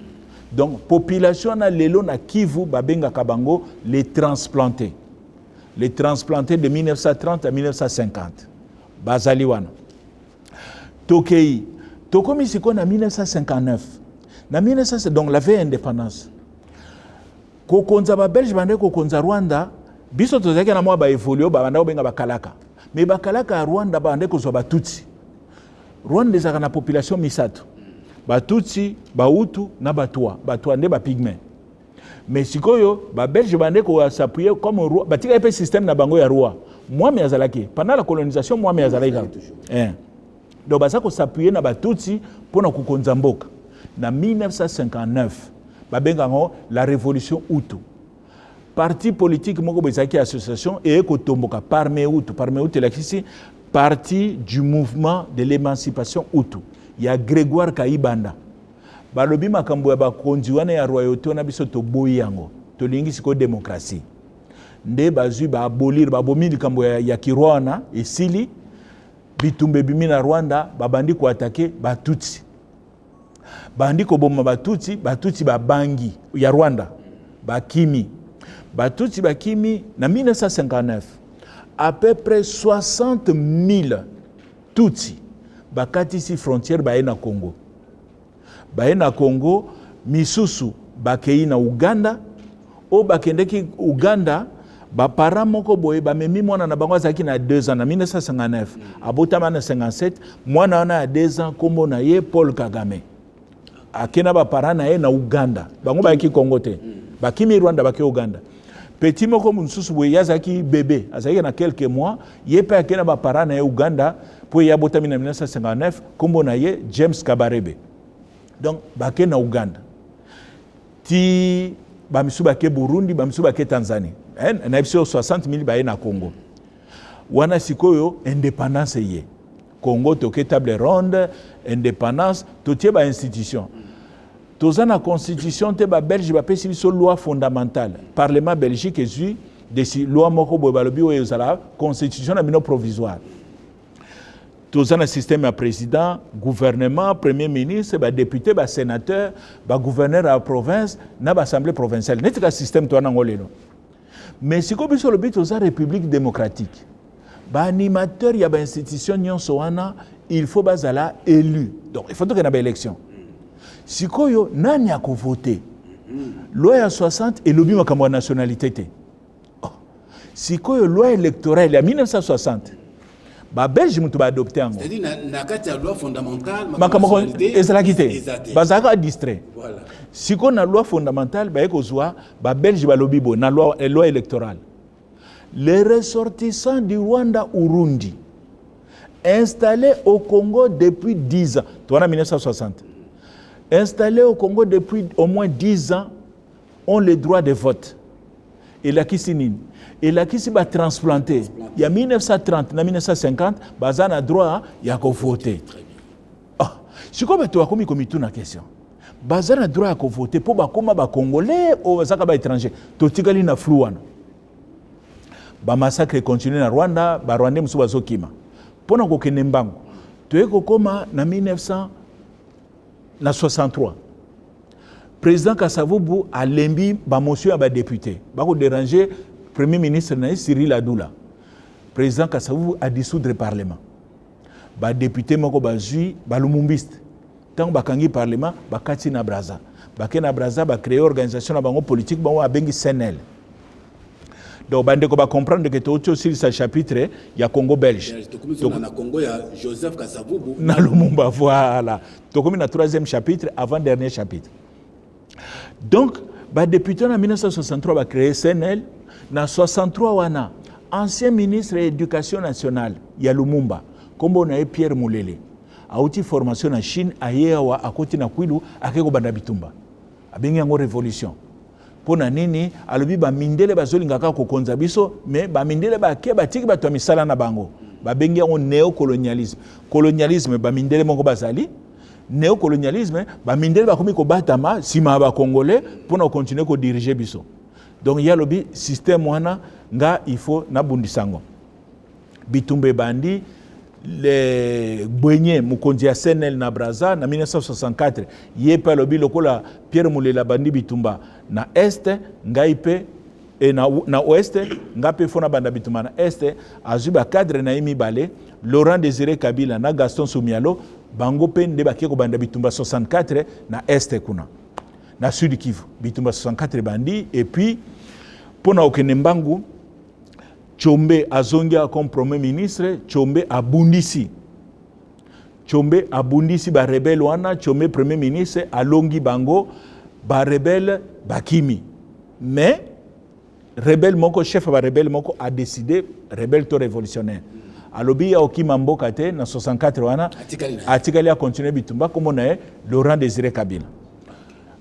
Donc, population na lelo na Kivu babenga kabango les transplantés. Les transplantés de 1930 à 1950. Bazali wana. Tokei. Tokomi siko na 1959. Na 1950, donc la veille indépendance. Kokonza ba Belge bande kokonza Rwanda, biso tozaki na mwa ba évolue ba banda benga bakalaka. Mais bakalaka à Rwanda bande kozwa ba Tutsi. Rwanda ezaka na population misato. Batutsi, Bahutu, na Batwa nde ba pygmée. Mais sikoyo, ba Belge bande ko s'appuyer comme roi, batika epé système na bango ya roi. Moi mais azalaki. Pendant la colonisation, moi mais azalaki. donc baza ko s'appuyer na batutsi pona kukonza mboka. Na 1959 babengango la révolution Hutu. Parti politique moko bezaki association et ko tomboka Parme Hutu la kisi parti du mouvement de l'émancipation Hutu. Il y a Grégoire Kaibanda. Balobi makambo ya bakonzi wana ya royauté na biso to boyango. To lingi siko démocratie. Nde bazui ba abolir ba bomi likambo ya kirwana esili bitumbe bimi na Rwanda babandi ko attaquer batutsi. Bandi ko bomba batutsi ba bangi ya Rwanda bakimi. Batutsi bakimi na 1959 à peu près 60 000 tutsi bakatisi frontière baye na Congo. Baye na Congo misusu bakei na Uganda o bakendeki Uganda bapara moko boye bamemi mwana na bango azaki na 2 ans na 1959 abotama na 57 mwana wana ya 2 ans kombo na ye Paul Kagame akena bapara na ye na Uganda bango bayaki Congo te bakimi Rwanda bake Uganda petit moko mususu boye yazaki bébé azaki na quelques mois ye pe akena bapara na ye Uganda po ya botami na 1959 kombo na ye James Kabarebe. Donc bake na Uganda ti bamisu bake Burundi bamisu bake Tanzanie na biso 60 000 baye na Congo wana sikoyo indépendance ye Congo toke table ronde indépendance totie ba institution toza na constitution te ba Belge ba pesi biso loi fondamentale parlement Belgique ezui de loi moko boye balobi oyo ezala constitution na bino provisoire. Tous un système à président, gouvernement, premier ministre, bah député, bah sénateur, bah gouverneur à la province, na bah assemblée provinciale. N'est-ce pas système toi n'angolé non? Mais si comme sur le but aux république démocratique, bah animateur y a bah institution nyon soana, il faut bah zala élu. Donc il faut que y ait une élection. Si koyo nani a voté, loi à 60 et lobby ma nationalité. Si koyo loi électorale il y a 1960. Ba Belge mutu ba adopté ango. C'est-à-dire na kati ya loi fondamentale makambo ezalakité. Bazaka distrait. Voilà. Si ko na loi fondamentale ba ekozwa ba Belge ba lobi bo na loi électorale. Les ressortissants du Rwanda Urundi installés au Congo depuis 10 ans, toi en 1960. Installés au Congo depuis au moins 10 ans ont le droit de vote. Et la kisinine. Et la kisi va transplanter. Il y a 1930, 1950, bazan a droit à voter. Ah, si comme tu as commis comme tout na question. Bazan a droit à voter pour ba koma ba congolais ou bazaka ba étranger. Totigali na flouana. Ba massacre continue na Rwanda, ba Rwandais musu bazokima. Pona ko kenembango. Toyeko koma na 1963. Président Kasavubu a lembi ba motion ba député. Ba ko déranger Premier ministre Cyril Adoula. Président Kasavubu a dissoudre le Parlement. Ba député moko bazui ba lumumbiste. Tant ba kangi Parlement ba kati na Braza. Ba kena Braza ba créer organisation na bango politique bango abengi CNL. Donc bande ko ba comprendre que tout aussi sa chapitre ya Congo belge. Donc na Congo ya Joseph Kasavubu na Lumumba voilà. Donc comme na 3e chapitre avant dernier chapitre. Donc ba député en 1963 ba créer CNL. Na 63 wana ancien ministre de l'éducation nationale ya Lumumba kombo na Pierre Mulele auti formation na Chine ayewa akoti na kwilu akeko banda bitumba abengi yango révolution pona nini alobi ba mindele bazolinga ka kokonza biso mais ba mindele ba ke batiki bato misala na bango ba bengi yango néocolonialisme colonialisme ba mindele moko bazali néocolonialisme ba mindele ba komi ko batama sima ba congolais pona continuer ko diriger biso. Donc il y a le système wana nga il faut na bundisango. Bitumbe bandi le Bwenye mukonzi ya CNL na Braza na 1964 yepa lobi lokola Pierre Mulela bandi bitumba na este nga ipe e na oueste nga pe fona banda bitumba na este azuba cadre na imi bale Laurent Désiré Kabila na Gaston Soumialo bango pe nde bakeko banda bitumba 64 na este kuna na Sud Kivu bitumba 64 bandi et puis pona okenembangu Tshombe azongia comme premier ministre Tshombe abundisi ba rebelle wana Tshombe premier ministre alongi bango ba rebelle bakimi mais rebelle moko chef ba rebelle moko a décidé rebelle to révolutionnaire alobi ya okima mboka te na 64 wana atikali a continuer bitumba comme on a Laurent Désiré Kabila.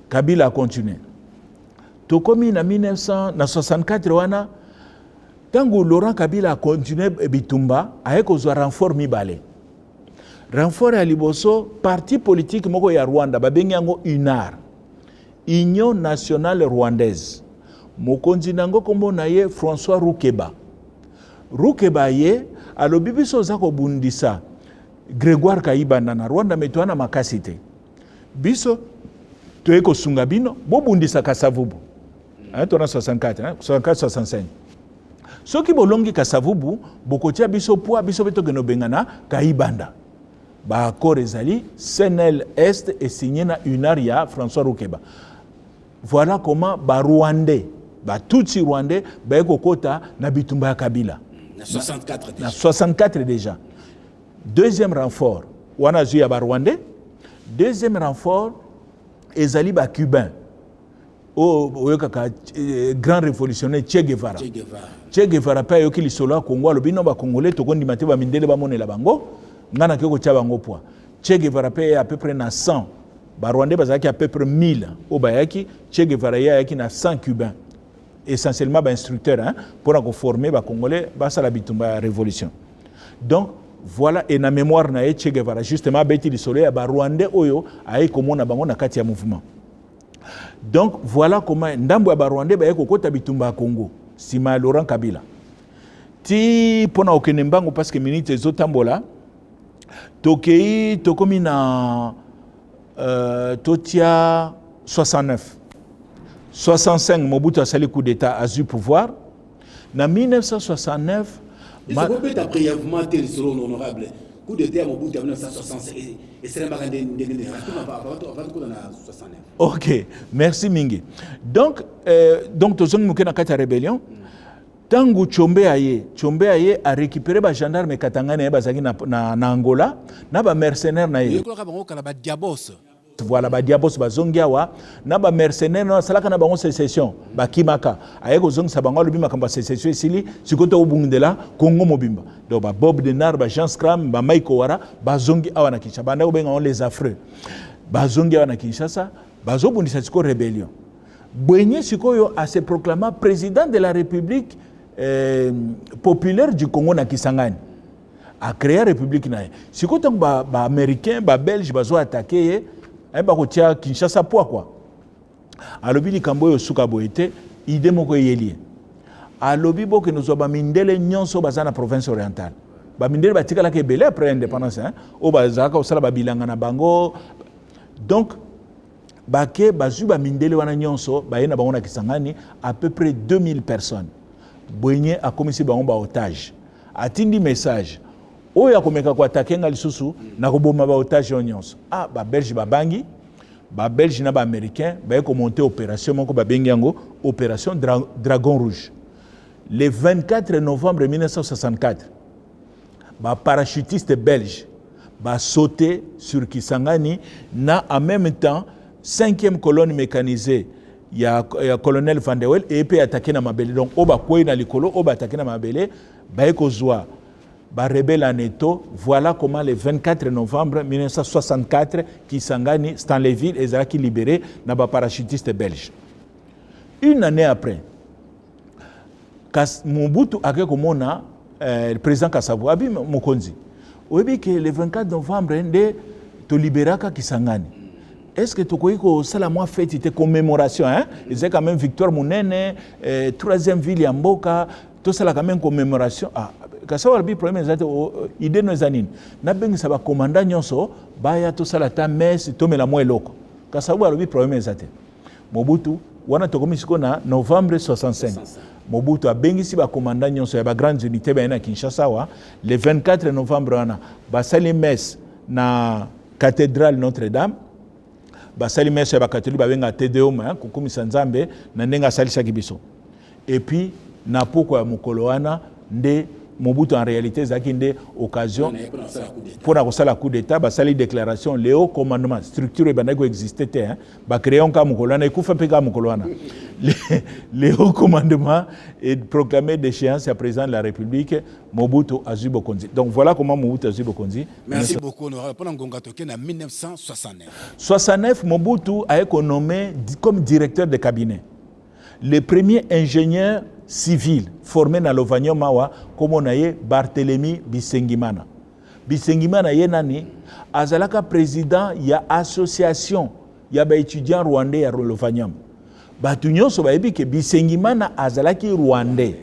Kabila a continué. Tokomi na 1964 wana tangu Laurent Kabila a continué bitumba ayeko zo renfort mibale. Renfort ya liboso parti politique moko ya Rwanda babengi yango UNAR. Union nationale rwandaise. Mokonzi nango kombo na ye François Rukeba. Rukeba ye alobi biso za kobundisa Grégoire Kayibanda na Rwanda metwana makasi te. Biso toyeko sunga bino bobundisa Kasavubu. Tona 64, 64-65. Soki bolongi Kasavubu bokotia biso poa biso beto geno bengana Kayibanda. Ba accord ezali CNL Est et signé na UNAR François Rukeba. Voilà comment ba Rwandais, ba Tutsi Rwandais ba kokota na bitumba ya Kabila. Na 64 déjà. Na 64 déjà. Deuxième renfort, wana zu ya ba Rwandais. Deuxième renfort ezali ba Cubain. Oyokaka grand révolutionnaire Che Guevara. Che Guevara pa yoki lisolo Congo alobino ba Congolais tokondi mate ba mindele ba monela bango. Ngana keko tia bango poa. Che Guevara paye à peu près na 100. Ba Rwandais bazaki à peu près 1000 au bayaki, Che Guevara yaki na 100 cubains. Essentiellement ba instructeurs hein pour qu'on former ba Congolais ba sala bitumba révolution. Donc voilà et na mémoire na Che Guevara justement beti di soleil ba Rwandais oyo ayi komona bango na kati ya mouvement. Donc voilà comment ndambo ya ba Rwandais ba yeko kota bitumba ya Congo. Sima Laurent Kabila. Ti pona okene mbango parce que minute zotambola Tokei, tokomi na Totia 69. 65, Mobutu a sali coup d'état a eu pouvoir. Na 1969, il faut peut-être brièvement sur l'honorable coup d'état Mobutu en 1965 et c'est la Ok, merci Mingi. Donc tozong muke na kata rébellion. Tangu Chombe Aye a récupéré ba gendarme Katangana bazaki na Angola na ba mercenaire na ye. Voilà ba diabos bazongiawa na ba mercenaire na salaka na bango sécession ba Kimaka ayeko zong sabango lobi makamba sécession isili sikoto obungdela Congo mobimba. Donc ba Bob Denard ba Jean Scram ba Maiko Wara bazongi awa na Kinshasa banda obenga on les affreux. Bazongi awa na Kinshasa bazobundisa siko rébellion. Bwenye sikoyo a se proclama président de la République populaire du Congo na Kisangani a créé la République na. Si quand ba américain, ba belge bazo attaquer ba ko tia Kinshasa poa quoi. Alobi likambo yo suka boete idée moko yeli. Alobi bo que nous ba mindele nyonso bazana province orientale. Ba mindele batika la ke belé après indépendance hein. O bazaka osala ba bilanga na bango. Donc bake bazu ba mindele wana nyonso ba yena bango na Kisangani à peu près 2000 personnes. Boigné a commissi bango ba otage. Atindi message. Oya komeka ko attaquer nga lisusu na koboma ba otage nyonso. Ah ba belge ba bangi, ba belge na ba américain ba ko monter opération moko ba bengi yango opération Dragon Rouge. Le 24 novembre 1964, ba parachutiste belge ba sauter sur Kisangani na en même temps 5e colonne mécanisée. Il y a colonel Van der Wel et puis attaqué na mabele donc oba koi na likolo oba attaqué na mabele ba ekozwa ba rebelle en Eto. Voilà comment le 24 novembre 1964 Kisangani Stanleyville ezaki libéré na ba parachutiste belge. Une année après Mobutu ake komona le président Kasavubu abi mokonzi oyebi que le 24 novembre nde to libéraka Kisangani. Est-ce que tu connais que ça la moi fête était commémoration hein? C'est quand même Victor Mounene, 3e ville Yamboka, tout ça là quand même commémoration. Ah, quand ça va le problème c'est idée nos anines. Na bengi ça va commandant nyonso, ba ya tout ça la ta messe, to me la moi loko. Quand ça va le problème c'est Mobutu, wana to komi siko na novembre 65. Mobutu a bengi si ba commandant nyonso ya ba grande unité ba na Kinshasa wa le 24 novembre wana ba sali messe na cathédrale Notre-Dame. Basali messe ba catholique ba benga TDOM hein kukumisa nzambe na ndenga salisa kibiso. Et puis na poko ya mokolo wana nde Mobutu en réalité ça qui une occasion pour avoir la coup d'état bah ça les déclarations les hauts commandements structure banako existait hein bah créer un cas mukolana ikufa pe cas mukolana les hauts commandements et proclamer d'échéance à président de la République Mobutu Azuy Bokonzi. Donc voilà comment Mobutu Azuy Bokonzi. Merci beaucoup honorable pendant Ngonga Token en 1969. 69 Mobutu a été nommé comme directeur de cabinet. Le premier ingénieur civil formé dans l'Ovagnon Mawa, comme on a eu Barthélemy Bisengimana. Bisengimana est nani, azalaka président ya association ya ba étudiants rwandais à l'Ovagnon. Batunyo so ba ebi ke Bisengimana azalaki rwandais.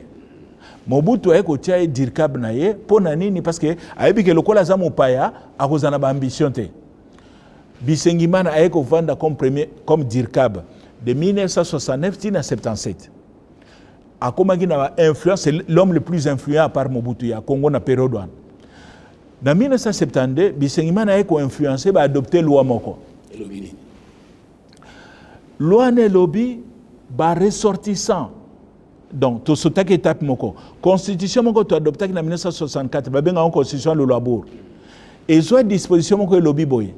Mobutu a kotia dirkab na ye pona nini parce que a ebi ke lokola za mopaya akozana ba ambition te. Bisengimana a kovanda comme dirkab de 1969 à 1977. A Komagi na influence, c'est l'homme le plus influent par Mobutu ya Congo na période wana. Dans 1972, Bisengimana a influencé ba adopter loi moko. Loi ne lobby ba ressortissant. Donc to sotaki étape moko. Constitution moko to adopter en 1964 ba benga en constitution le Luabour. Et soit disposition moko lobby boy.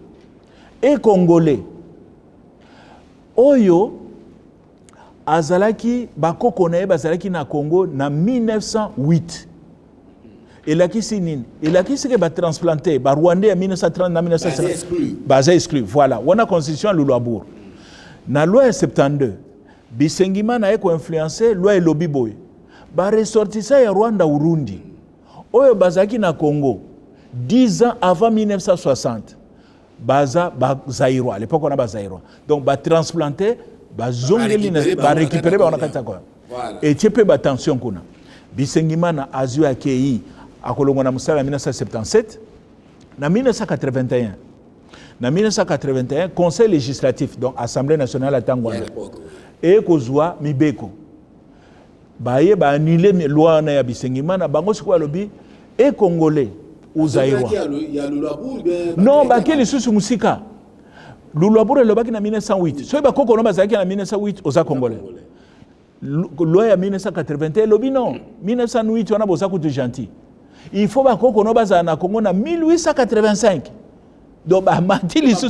Et congolais oyo azalaki bakoko na ye bazalaki na Congo na 1908 elakisi nini elakisi ke batransplanté barwandais en 1930 na 1950 baza exclu voilà wana constitution Luabour na loi ya 72 Bisengimana a influencé loi elobi boy ba ressortissant ya Rwanda Urundi oyo bazalaki na Congo 10 ans avant 1960 baza Zaïrois à l'époque on a Zaïrois donc ba transplanté ba zongeli ba récupérer ba on a kata quoi et tiepe ba tension kuna Bisengimana azui akei akolongo na musala 1977 na 1981 na 1981 conseil législatif donc assemblée nationale à Tangwanda et kozwa mibeko baye ba annuler loi na ya Bisengimana bango sikwa lobi et congolais aux Zaïrois. Non, baki les sous musika. Luabour est le baki en 1908. Soit bako kono bazaki en 1908 aux Congolais. Loi en 1981 lobi non. 1908 on a bosa coup de gentil. Il faut bako kono bazana Congo en 1885. Donc ba mati les sous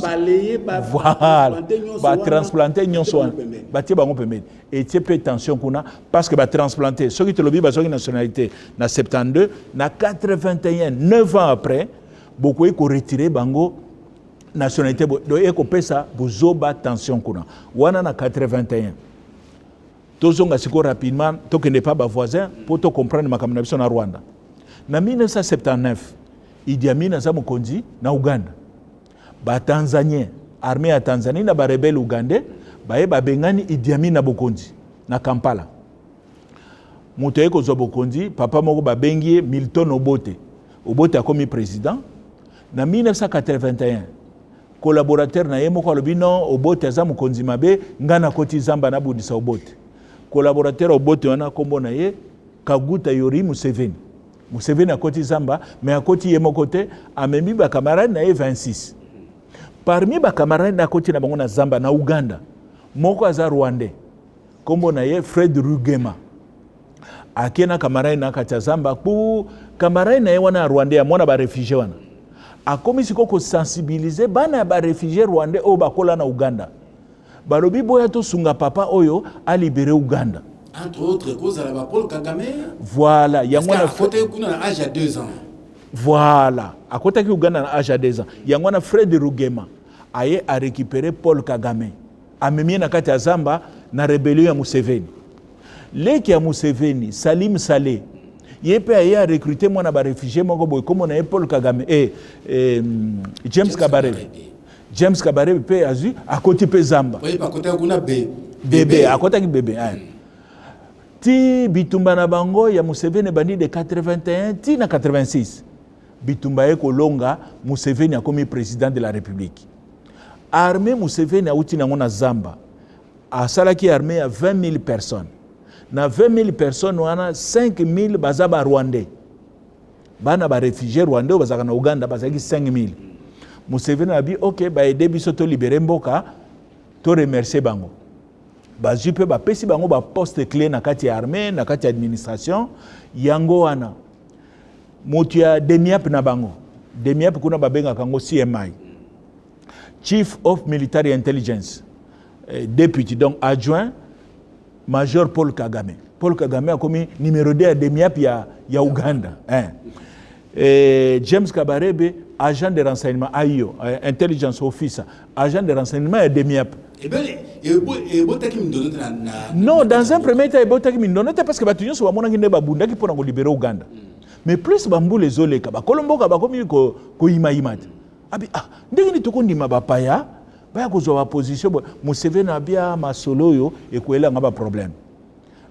voilà. Ba transplanter nyonso. Ba tie bango pembe. Et tie peu tension kuna parce que ba transplanter ceux qui te lobi ba nationalité na 72 na 81 9 ans après beaucoup ko retirer bango nationalité do eko pesa bozoba tension kuna wana na 81 tozonga siko rapidement to que n'est pas ba voisin pour to comprendre makambo na Rwanda na 1979 Idi Amin aza mokonzi na Uganda ba Tanzanien armée ya Tanzanie na ba rebelle ougandais baye babengani Idi Amin na bokonzi na Kampala moto eko zo bokonzi papa moko babengi Milton Obote a commis président na 1981 collaborateur na yemo ko lobi non Obote aza mokonzi mabe ngana koti zamba na budisa Obote collaborateur Obote wana kombo na ye Kaguta Yori Museveni a koti zamba mais a koti yemo kote amemi ba camarade na ye 26 parmi ba camarade na koti na bango na zamba na Uganda moko aza Rwandais kombo na ye Fred Rugema akena camarade na kati zamba pour camarade na ye wana Rwandais mwana ba réfugié wana akomi siko ko sensibiliser bana ba réfugié Rwandais o bakola na Uganda balobi boya to sunga papa oyo a libéré Uganda entre autres causes à la Paul Kagame voilà ya mwana faute kuna na âge à 2 ans voilà akota ki Uganda na âge à 2 ans ya mwana Fred Rugema aye a récupérer Paul Kagame amemie na kati ya zamba na rébellion ya Museveni leki ya Museveni Salim Saleh yepe aye a recruter mwana ba réfugié moko boy comme na Paul Kagame James Kabare pe azu akoti pe zamba oui pa kota kuna bébé akota ki bébé ti bitumba na bango ya Museveni bandi de 81 ti na 86 bitumba eko longa Museveni a commis président de la République armée Museveni a uti nango na zamba asalaki armée à 20 000 personnes na 20 000 personnes wana 5 000 baza ba Rwandais bana ba réfugiés Rwandais bazaka na Uganda bazaki 5 000 Museveni a dit ok ba aider biso to libérer mboka to remercier bango bazui pe ba pesi bango ba poste clé na kati ya armée na kati ya administration yango wana motia demiap na bango demiap kuna babenga kango CMI Chief of Military Intelligence député donc adjoint Major Paul Kagame a commis numéro 2 à demiap ya Uganda James Kabarebe agent de renseignement AIO intelligence officer agent de renseignement à demiap. Non, dans un premier temps, il parce que les gens ont libérer Ouganda. Mais plus les oleka, Colombo position, Museveni a masolo et qu'il a un problème.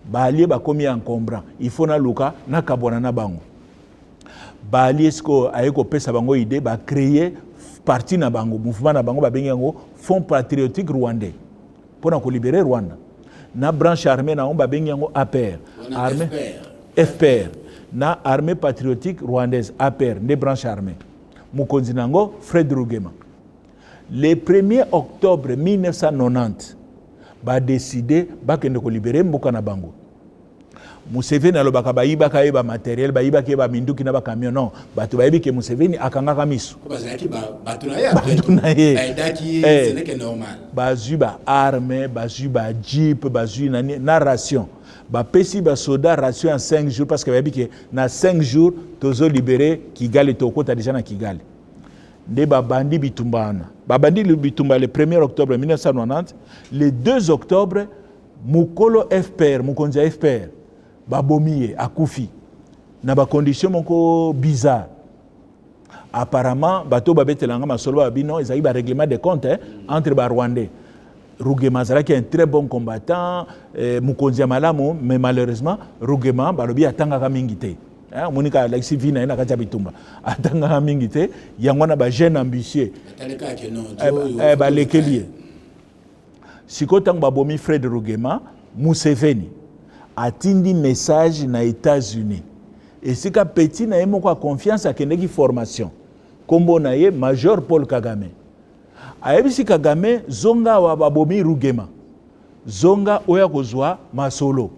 Bali ba komi encombrant. Il faut na luka na kabona na bango. Bali esko ayeko pesa bango idée ba créer parti na bango, mouvement na bango ba bengi yango Fonds patriotique rwandais. Pour na ko libérer Rwanda. Na branche armée na on ba bengi yango APR. Armée FPR. Na armée patriotique rwandaise APR, des branches armées. Mukonzi nango Fred Rugema. Le 1er octobre 1990, ba décidé ba kende ko libérer mboka na bango. Museveni alobaka ba yibaka yeba matériel ba yibaka yeba minduki na ba camion non bato ba yebi ke Museveni akangaka miso bazu ba arme bazu ba jeep bazu na ration ba pesi ba soda ration en 5 jours parce que ba yebi ke na 5 jours tozo libérer Kigali tokota déjà na Kigali de ba bandi bitumbana ba bandi bitumba le 1er octobre 1990 le 2 octobre mukolo FPR mukonzi FPR babomiye akufi na ba condition moko bizarre apparemment bato babetelanga masolo babino ezali ba règlement de compte entre ba Rwandais Rugema qui est un très bon combattant mukonzi malamu mais malheureusement Rugema balobi atanga mingi te monika Alexis Vina ina kati bitumba atanga mingi te yango na ba jeune ambitieux ba lekelie sikotang babomi Fred Rugema Museveni atindi message na États-Unis et si ka petit na yemo kwa confiance akendeki formation kombo na ye Major Paul Kagame ayebisi Kagame zonga wa babomi Rugema zonga oya kozwa masolo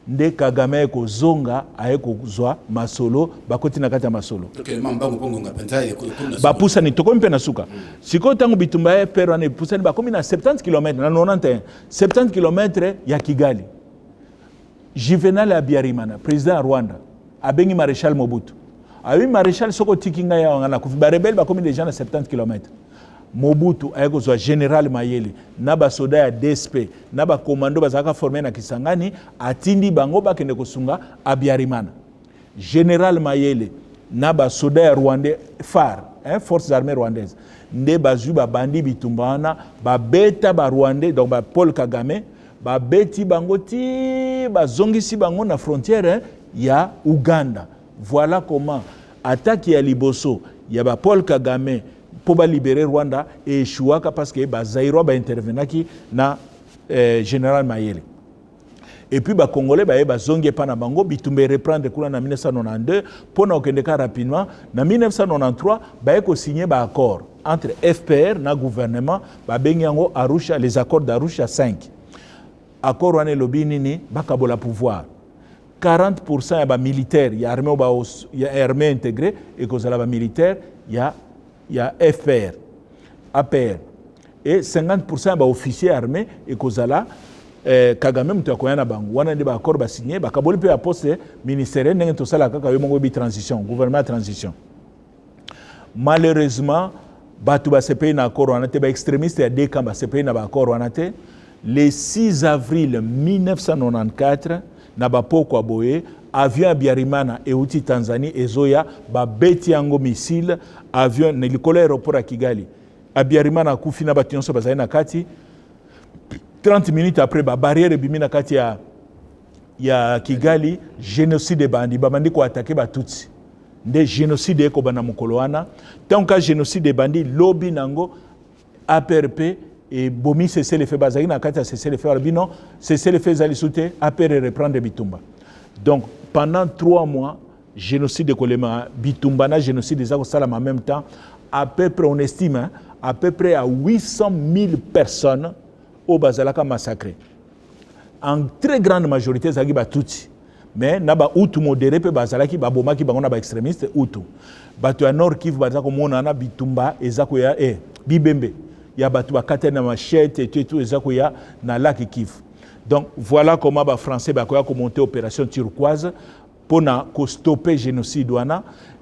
nde Kagame ko zonga aye kozwa masolo bakoti na kati ya masolo bapusa ni toko mpe na suka siko tango bitumba ye pero ne pusa ni bakomi na 70 km na 91 70 km ya Kigali. Juvenal Abiyarimana, président Rwanda, abengi maréchal Mobutu. Abi maréchal soko tikinga ya ngana kufi ba rebelle ba komi déjà na 70 km. Mobutu ayeko zo général Mayele, na ba soda ya DSP, na ba commando bazaka formé na Kisangani, atindi bango ba kende kosunga Abiyarimana. Général Mayele, na ba soda ya Rwandais phare, forces armées rwandaises. Nde bazu ba bandi bitumbana, ba beta ba Rwandais donc ba Paul Kagame ba beti bango ti ba zongisi bango na frontière ya Uganda. Voilà comment attaque ya liboso ya ba Paul Kagame pour ba libérer Rwanda et échouaka parce que ba Zaïro ba intervenaki na général Mayele. Et puis ba Congolais ba zongi pa na bango bitumbe reprendre kula na 1992 pour na okendeka rapidement na 1993 ba eko signé ba accord entre FPR na gouvernement ba bengi yango Arusha, les accords d'Arusha 5. Accord wane lobi nini bakabola pouvoir 40% ya ba militaire ya armée ba ya armée intégrée et kozala ba militaire ya FPR APR et 50% ba officier armée et kozala Kagame mutu akoyana bango wana ndi ba accord ba signé bakaboli pe ya poste ministériel ndenge to sala kaka yo mongo bi transition gouvernement transition. Malheureusement batu ba CPI na accord wana te ba extrémiste ya deka ba CPI na ba accord wana te. Le 6 avril 1994, na bapoko aboye, avion Abiyarimana et outi Tanzanie ezoya ba beti yango missile avion ne likolo aéroport à Kigali. Abiyarimana kufi na bationso bazali na kati 30 minutes après ba barrière bimi na kati ya Kigali génocide bandi bandi ko attaquer ba tutsi. Nde génocide ko bana mukolo wana. Tant que génocide bandi lobby nango APRP et bomi cessez les faits bazaki na kati cessez les faits albino cessez les faits alisouté après reprendre Bitumba. Donc pendant 3 mois génocide de Kolema Bitumba na génocide des Salam en même temps à peu près on estime à peu près à 800 000 personnes au Bazalaka massacrées. En très grande majorité zaki ba tutsi mais na ba utu modéré pe bazalaki ba bomaki bango na ba extrémiste utu bato ya Nord Kivu baza komona na bitumba ezako ya bibembe ya bato bakata na machette et tout ezako ya na lac Kivu. Donc voilà comment les Français ont monté l'opération turquoise pour stopper le génocide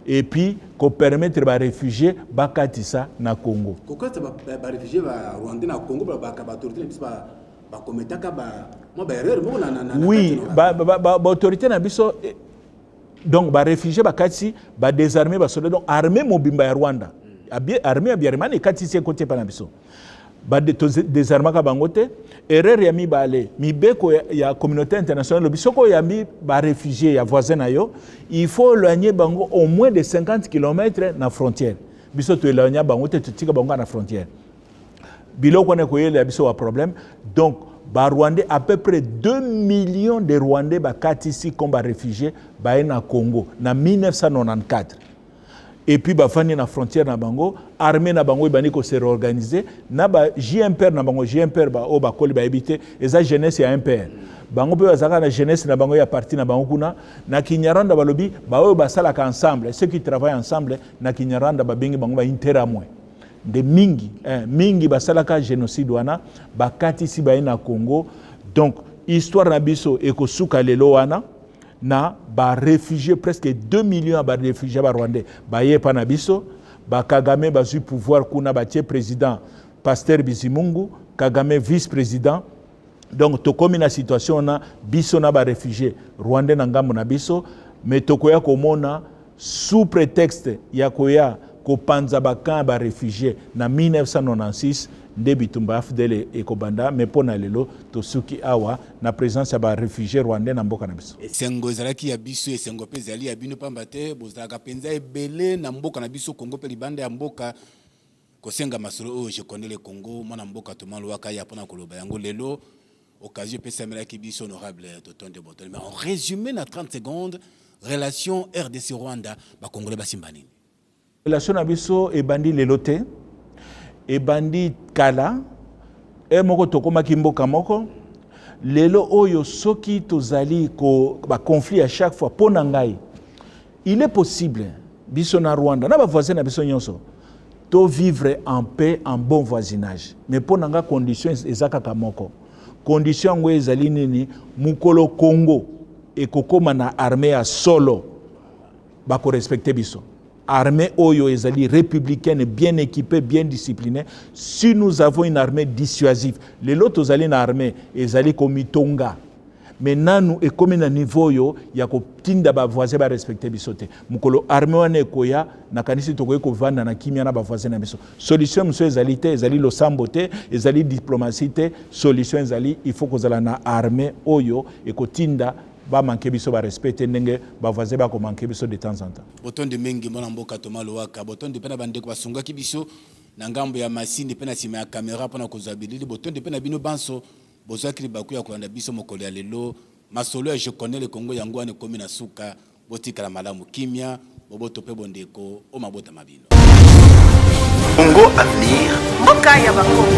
et puis pour permettre aux réfugiés de quitter le Congo. Pourquoi les réfugiés rwandais au Congo oui, les autorités donc les réfugiés sont désarmés, donc armés mobimba ya Rwanda. Armée à Biarrimane et Katisi côté Panabiso. Désarmaka bangote erreur ya mibale mibeko ya communauté internationale bisoko ya mi ba réfugiés ya voisins ayo il faut éloigner bango au moins de 50 km na frontière biso to éloigner bango te tika bango na frontière biloko ne koyele ya biso wa problème donc ba Rwandais à peu près 2 millions de Rwandais ba katisi comme ba réfugiés ba na Congo na 1994. Et puis bafani na frontière na bango armée na bango ibani ko se réorganiser na ba JMPR na bango JMPR ba o ba koli ba habiter eza jeunesse ya MPR bango pe bazaka na jeunesse na bango ya parti na bango kuna na Kinyarwanda balobi ba o ba sala ka ensemble ceux qui travaillent ensemble na Kinyarwanda ba bengi bango ba interamwe de mingi ba sala ka génocide wana ba katisi ba na Congo. Donc histoire na biso ekosuka lelo wana na ba réfugiés presque 2 millions ba réfugiés ba rwandais ba ye pa na biso ba Kagame ba zu pouvoir kuna ba tie président Pasteur Bizimungu Kagame vice-président. Donc to komi na situation na biso na ba réfugiés rwandais na ngambo na biso mais tokoya komona sous prétexte ya koya ko panza ba camp ba réfugiés na 1996 nde bitumba afdele ekobanda mais pona lelo tosuki awa na présence ya ba réfugiés rwandais na mboka na biso esengo ezalaki ya biso esengo pe ezali ya bino pamba te bozalaka penza ebele na mboka na biso Congo pe libanda ya mboka kosenga masolo oyo je connais le Congo mwana mboka to malwaka ya pona koloba yango lelo occasion pe samelaki biso honorable Tonton de Botton. Mais en résumé na 30 secondes relation RDC Rwanda ba congolais basimbani relation na biso ebandi lelo te ebandi kala moko tokomaki mboka moko lelo oyo soki tozali ko ba conflit à chaque fois pona ngai il est possible biso na Rwanda na ba voisins na biso nyonso to vivre en paix en bon voisinage mais pona nga conditions ezaka moko condition ngo ezali nini mukolo Congo ekokoma na armée ya solo ba ko respecter biso armée oyo ezali républicaine bien équipée bien disciplinée. Si nous avons une armée dissuasive les autres ezali na armée ezali komitonga maintenant nous et comme na niveau yo ya ko tinda ba voisin ba respecter bisote mukolo armée wana ekoya na kanisi tokoye ko vanda na kimia na ba voisin na biso solution monsieur ezali te ezali lo sambote ezali diplomatie te solution ezali il faut kozala na armée oyo ekotinda ba manquer biso ba respecter ndenge ba voisin ba ko manquer biso de temps en temps. Boton de mengi mona mboka to malwaka boton de pena bande ko basunga ki biso na ngambo ya machine pena sima ya caméra pona kozabilili boton de pena bino banso bozaki baku ya kolanda biso mokolo ya lelo masolo je connais le Congo yango ane komi na suka botika la malamu kimia boboto pe bondeko o mabota mabino Congo Avenir. Mboka ya Bakongo.